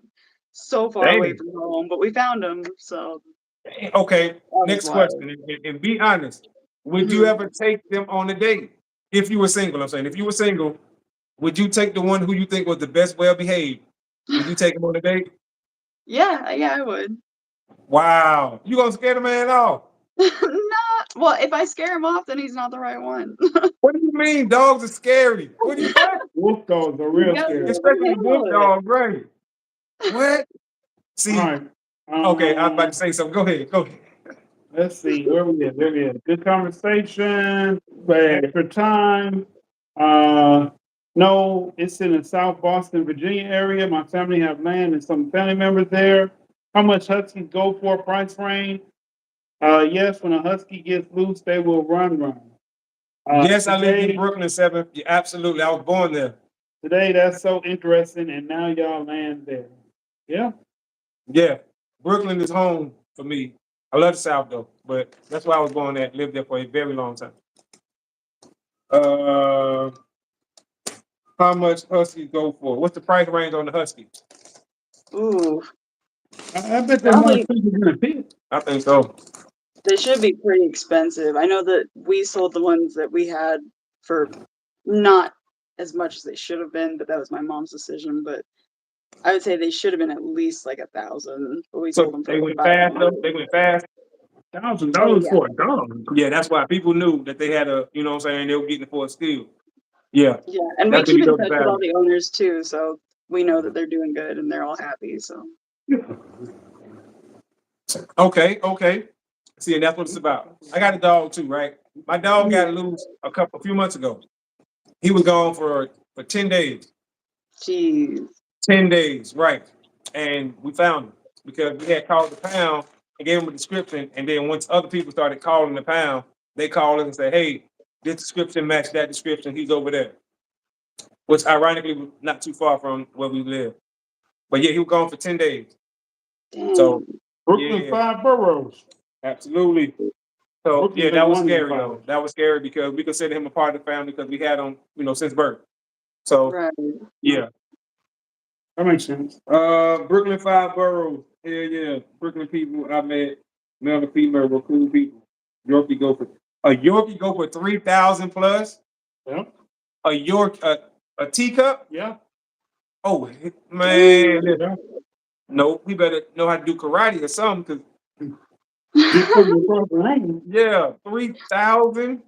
so far away dang. from home, but we found them. So Okay, that was next wild. question. And be honest. Would you Mhm. ever take them on a date? If you were single, I'm saying, if you were single, would you take the one who you think was the best well behaved? Would you take him on a date? Yeah, I would. Wow. You gonna scare the man off? No, well, if I scare him off, then he's not the right one. What do you mean? Dogs are scary. What do you what? Wolf dogs are real Yeah, scary. Especially wolf handle it. dog, right? What? See, All right. okay, I was about to say something. Go ahead. Go ahead. Let's see where we at. There we at. Good conversation. But extra time. No, it's in the South Boston, Virginia area. My family have land and some family members there. How much huskies go for? Price range? Yes, when a husky gets loose, they will run. Yes, I lived in Today, Brooklyn 7. Yeah, absolutely. I was born there. today that's so interesting, and now y'all land there. Yeah. Yeah. Brooklyn is home for me. I love the South though, but that's where I was born at, lived there for a very long time. How much huskies go for? What's the price range on the husky? Ooh, I bet they're more probably expensive than a pig. I think so. they should be pretty expensive. I know that we sold the ones that we had for not as much as they should have been, but that was my mom's decision. But I would say they should have been at least like 1,000, but we sold So them for they like went about fast though. 100. They went fast. $1,000 yeah. for a dog. Yeah, that's why people knew that they had a, you know what I'm saying, they were getting it for a steal. Yeah, Yeah, and we that's when keep you in know the touch with all value. the owners too, so we know that they're doing good and they're all happy. So Okay. See, and that's what it's about. I got a dog too, right? My dog got Mhm. loose a few months ago. He was gone for 10 days. Jeez. 10 days, right. And we found him because we had called the pound and gave him a description. And then once other people started calling the pound, they called us and said, hey, this description matched that description. He's over there. Which ironically was not too far from where we live. But yeah, he was gone for 10 days. So Dang. Brooklyn, yeah, 5 boroughs. absolutely. So Brooklyn yeah, been that was one of the scary though. five. That was scary because we consider him a part of the family because we had him, since birth. So Right. yeah. That makes sense. Brooklyn 5 boroughs. Hell yeah. Brooklyn people I met, male and female were cool people. Yorkie go for 3,000 plus. Yeah. A teacup? Yeah. Oh man, listen, Yeah. no, we better know how to do karate or something. Get something across the room. Yeah, 3,000.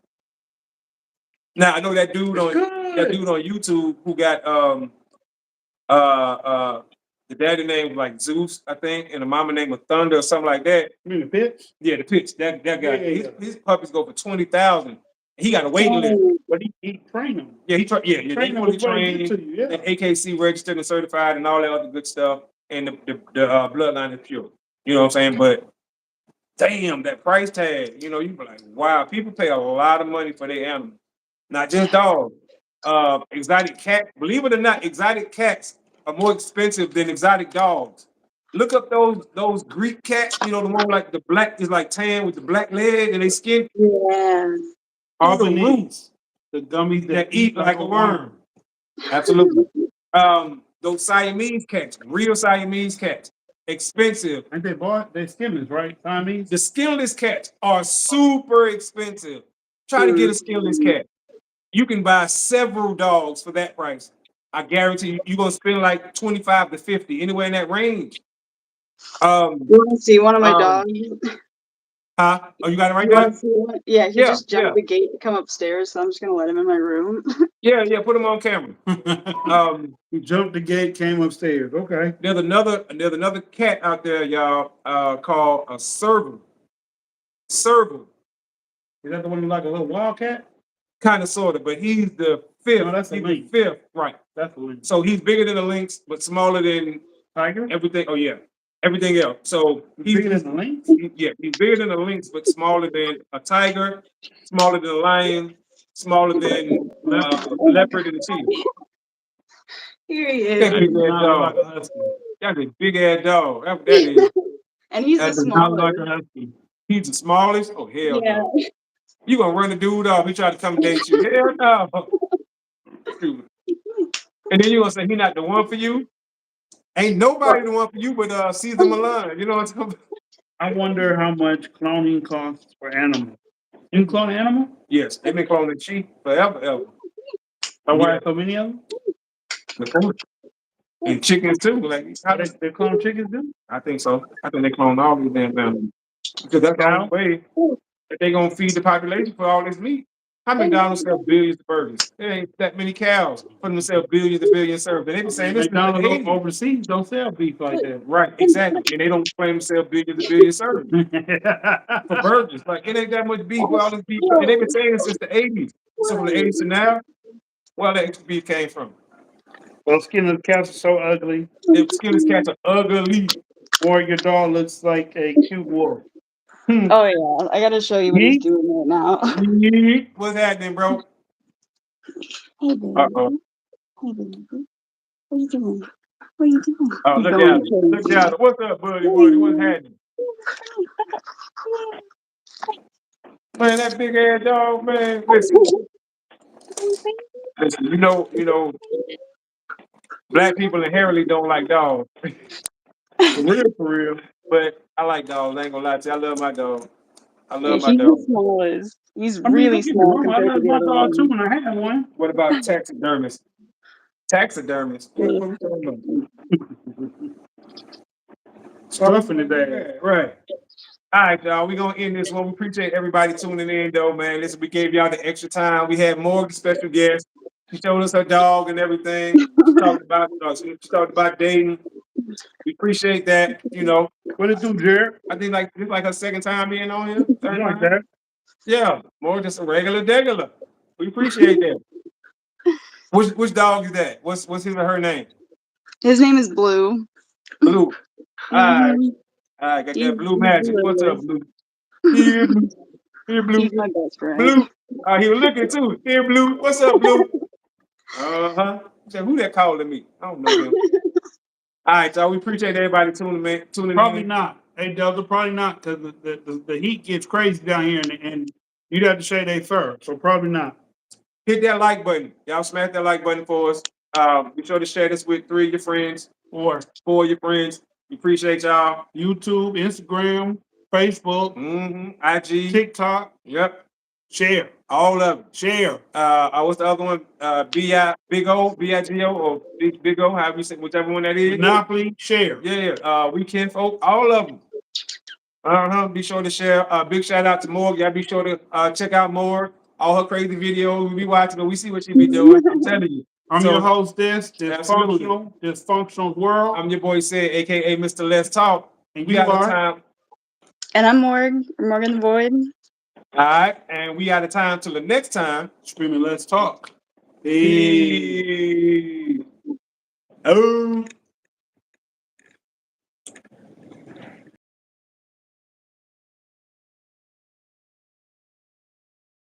Now I know that dude It's on good. YouTube who got uh the daddy name was like Zeus, I think, and the mama name was Thunder or something like that. You mean the pitch? Yeah, the pitch. That guy. Yeah. His puppies go for 20,000. He got a waiting list. Dang. But he trained them. Yeah, Train they them fully before they get trained, to you. Yeah. and AKC registered and certified and all that other good stuff. And the bloodline is pure. You know what I'm saying? But damn, that price tag, you be like, wow, people pay a lot of money for their animals. Not just dogs. Exotic cat, believe it or not, exotic cats are more expensive than exotic dogs. Look up those Greek cats, the one like the black is like tan with the black leg and they skin Yeah. all the roots Albanese. The gummies that eat like a worm. Absolutely. Those Siamese cats, real Siamese cats, expensive. And they bought they skimmers, right? Siamese. The skinless cats are super expensive. Try to get a skinless cat. You can buy several dogs for that price. I guarantee you're gonna spend like 25 to 50, anywhere in that range. You want to see one of my Um, dogs? Huh? Oh, you got it right You want there? to see one? Yeah, he Yeah, just jumped yeah. the gate to come upstairs, so I'm just gonna let him in my room. Yeah, put them on camera. He jumped the gate, came upstairs. Okay. There's another cat out there, y'all, called a serval. Serval, Is that the one like a little wildcat? kind of sort of, but he's the fifth. No, that's a he's the lynx. fifth, right? That's the lynx. So he's bigger than a lynx, but smaller than Tiger? everything. Oh yeah, everything else. So He's bigger than the lynx? he's bigger than a lynx, but smaller than a tiger, smaller than a lion, smaller than a leopard and a cheetah. Here he That is. big ass Not dog. like a husky. That's a big ass dog. That is. And he's the That is Not like smallest. a husky. He's the smallest. Oh hell Yeah. no! You gonna run the dude off? He tried to come date you? Hell no! Stupid. And then you gonna say he not the one for you? Ain't nobody the one for you but Caesar Milan. You know what I'm talking about? I wonder how much cloning costs for animals. You can clone an animal? Yes, they've been cloning sheep forever, ever. Or why Yeah. so many of them? Of course. And chickens too. Like How they clone chickens do? I think so. I think they clone all these damn animals because that's the only Cow? way that they gonna feed the population for all this meat. How many McDonald's sell billions of burgers? There ain't that many cows for them to sell billions and billions served. And they been saying this since the McDonald's 80s. overseas don't sell beef like that. Right, exactly. And they don't claim to sell billions and billions served for burgers. Like it ain't that much beef. Where all this beef, and they've been saying it since the 80s. So from the 80s to now, where the extra beef came from? Well, skin of the cats are so ugly. The skin is cats are ugly. Or your dog looks like a cute wolf. Oh yeah, I gotta show you what he's Yeet. doing right now. What's happening, bro? Hey baby. Uh-oh. Hey baby. What are you doing? What are you doing? Oh, He's look going at him. Look crazy. at him. What's up, buddy? What's happening? Man, that big ass dog, man. Listen, you know, black people inherently don't like dogs. For real. But I like dogs. I ain't gonna lie to you. I love my dog. I Yeah, love my he's dog. the smallest. He's I mean, really don't get me small wrong. I compared to love the my other dog too ones. when I had one. What about taxidermists? Taxidermists? What we talking about? Stuffing today. Yeah, right. All right, y'all. We're gonna end this one. We appreciate everybody tuning in, though, man. Listen, we gave y'all the extra time. We had more of the special guests. She showed us her dog and everything. She talked about dating. We appreciate that. You know, What it do, Jared? I think like this like her second time being on here. Third Something like time. that. Yeah, more just a regular. We appreciate that. Which dog is that? What's his or her name? His name is Blue. Blue. All right, Mhm. all right. Got He's that blue magic. What's up, delicious. Blue? Here, Blue. Here, Blue. He's my best friend. Blue. He was looking too. Here, Blue. What's up, Blue? Uh-huh. Said, who that calling me? I don't know him. All right, y'all. We appreciate everybody tuning Probably in. not. Hey, Delta, probably not because the heat gets crazy down here and you'd have to shave their fur. So probably not. Hit that like button. Y'all smash that like button for us. Be sure to share this with 3 of your friends, Or 4 of your friends. We appreciate y'all. YouTube, Instagram, Facebook, IG. TikTok. Yep. Share. All of them. Share. What's the other one? Big O, BIGO, or Big O, however you say, whichever one that is. Monopoly. Share. Yeah. Weekend folk, all of them. Be sure to share. Big shout out to Morg. Y'all be sure to check out Morg. All her crazy videos. We be watching, but we see what she be doing. I'm telling you. I'm So, your hostess, absolutely. Dysfunctional World. I'm your boy Sid, aka Mr. Let's Talk. And We you got the are? time. And I'm Morgan the Void. All right, and we got the time till the next time. Screaming, let's talk. Peace. Oh.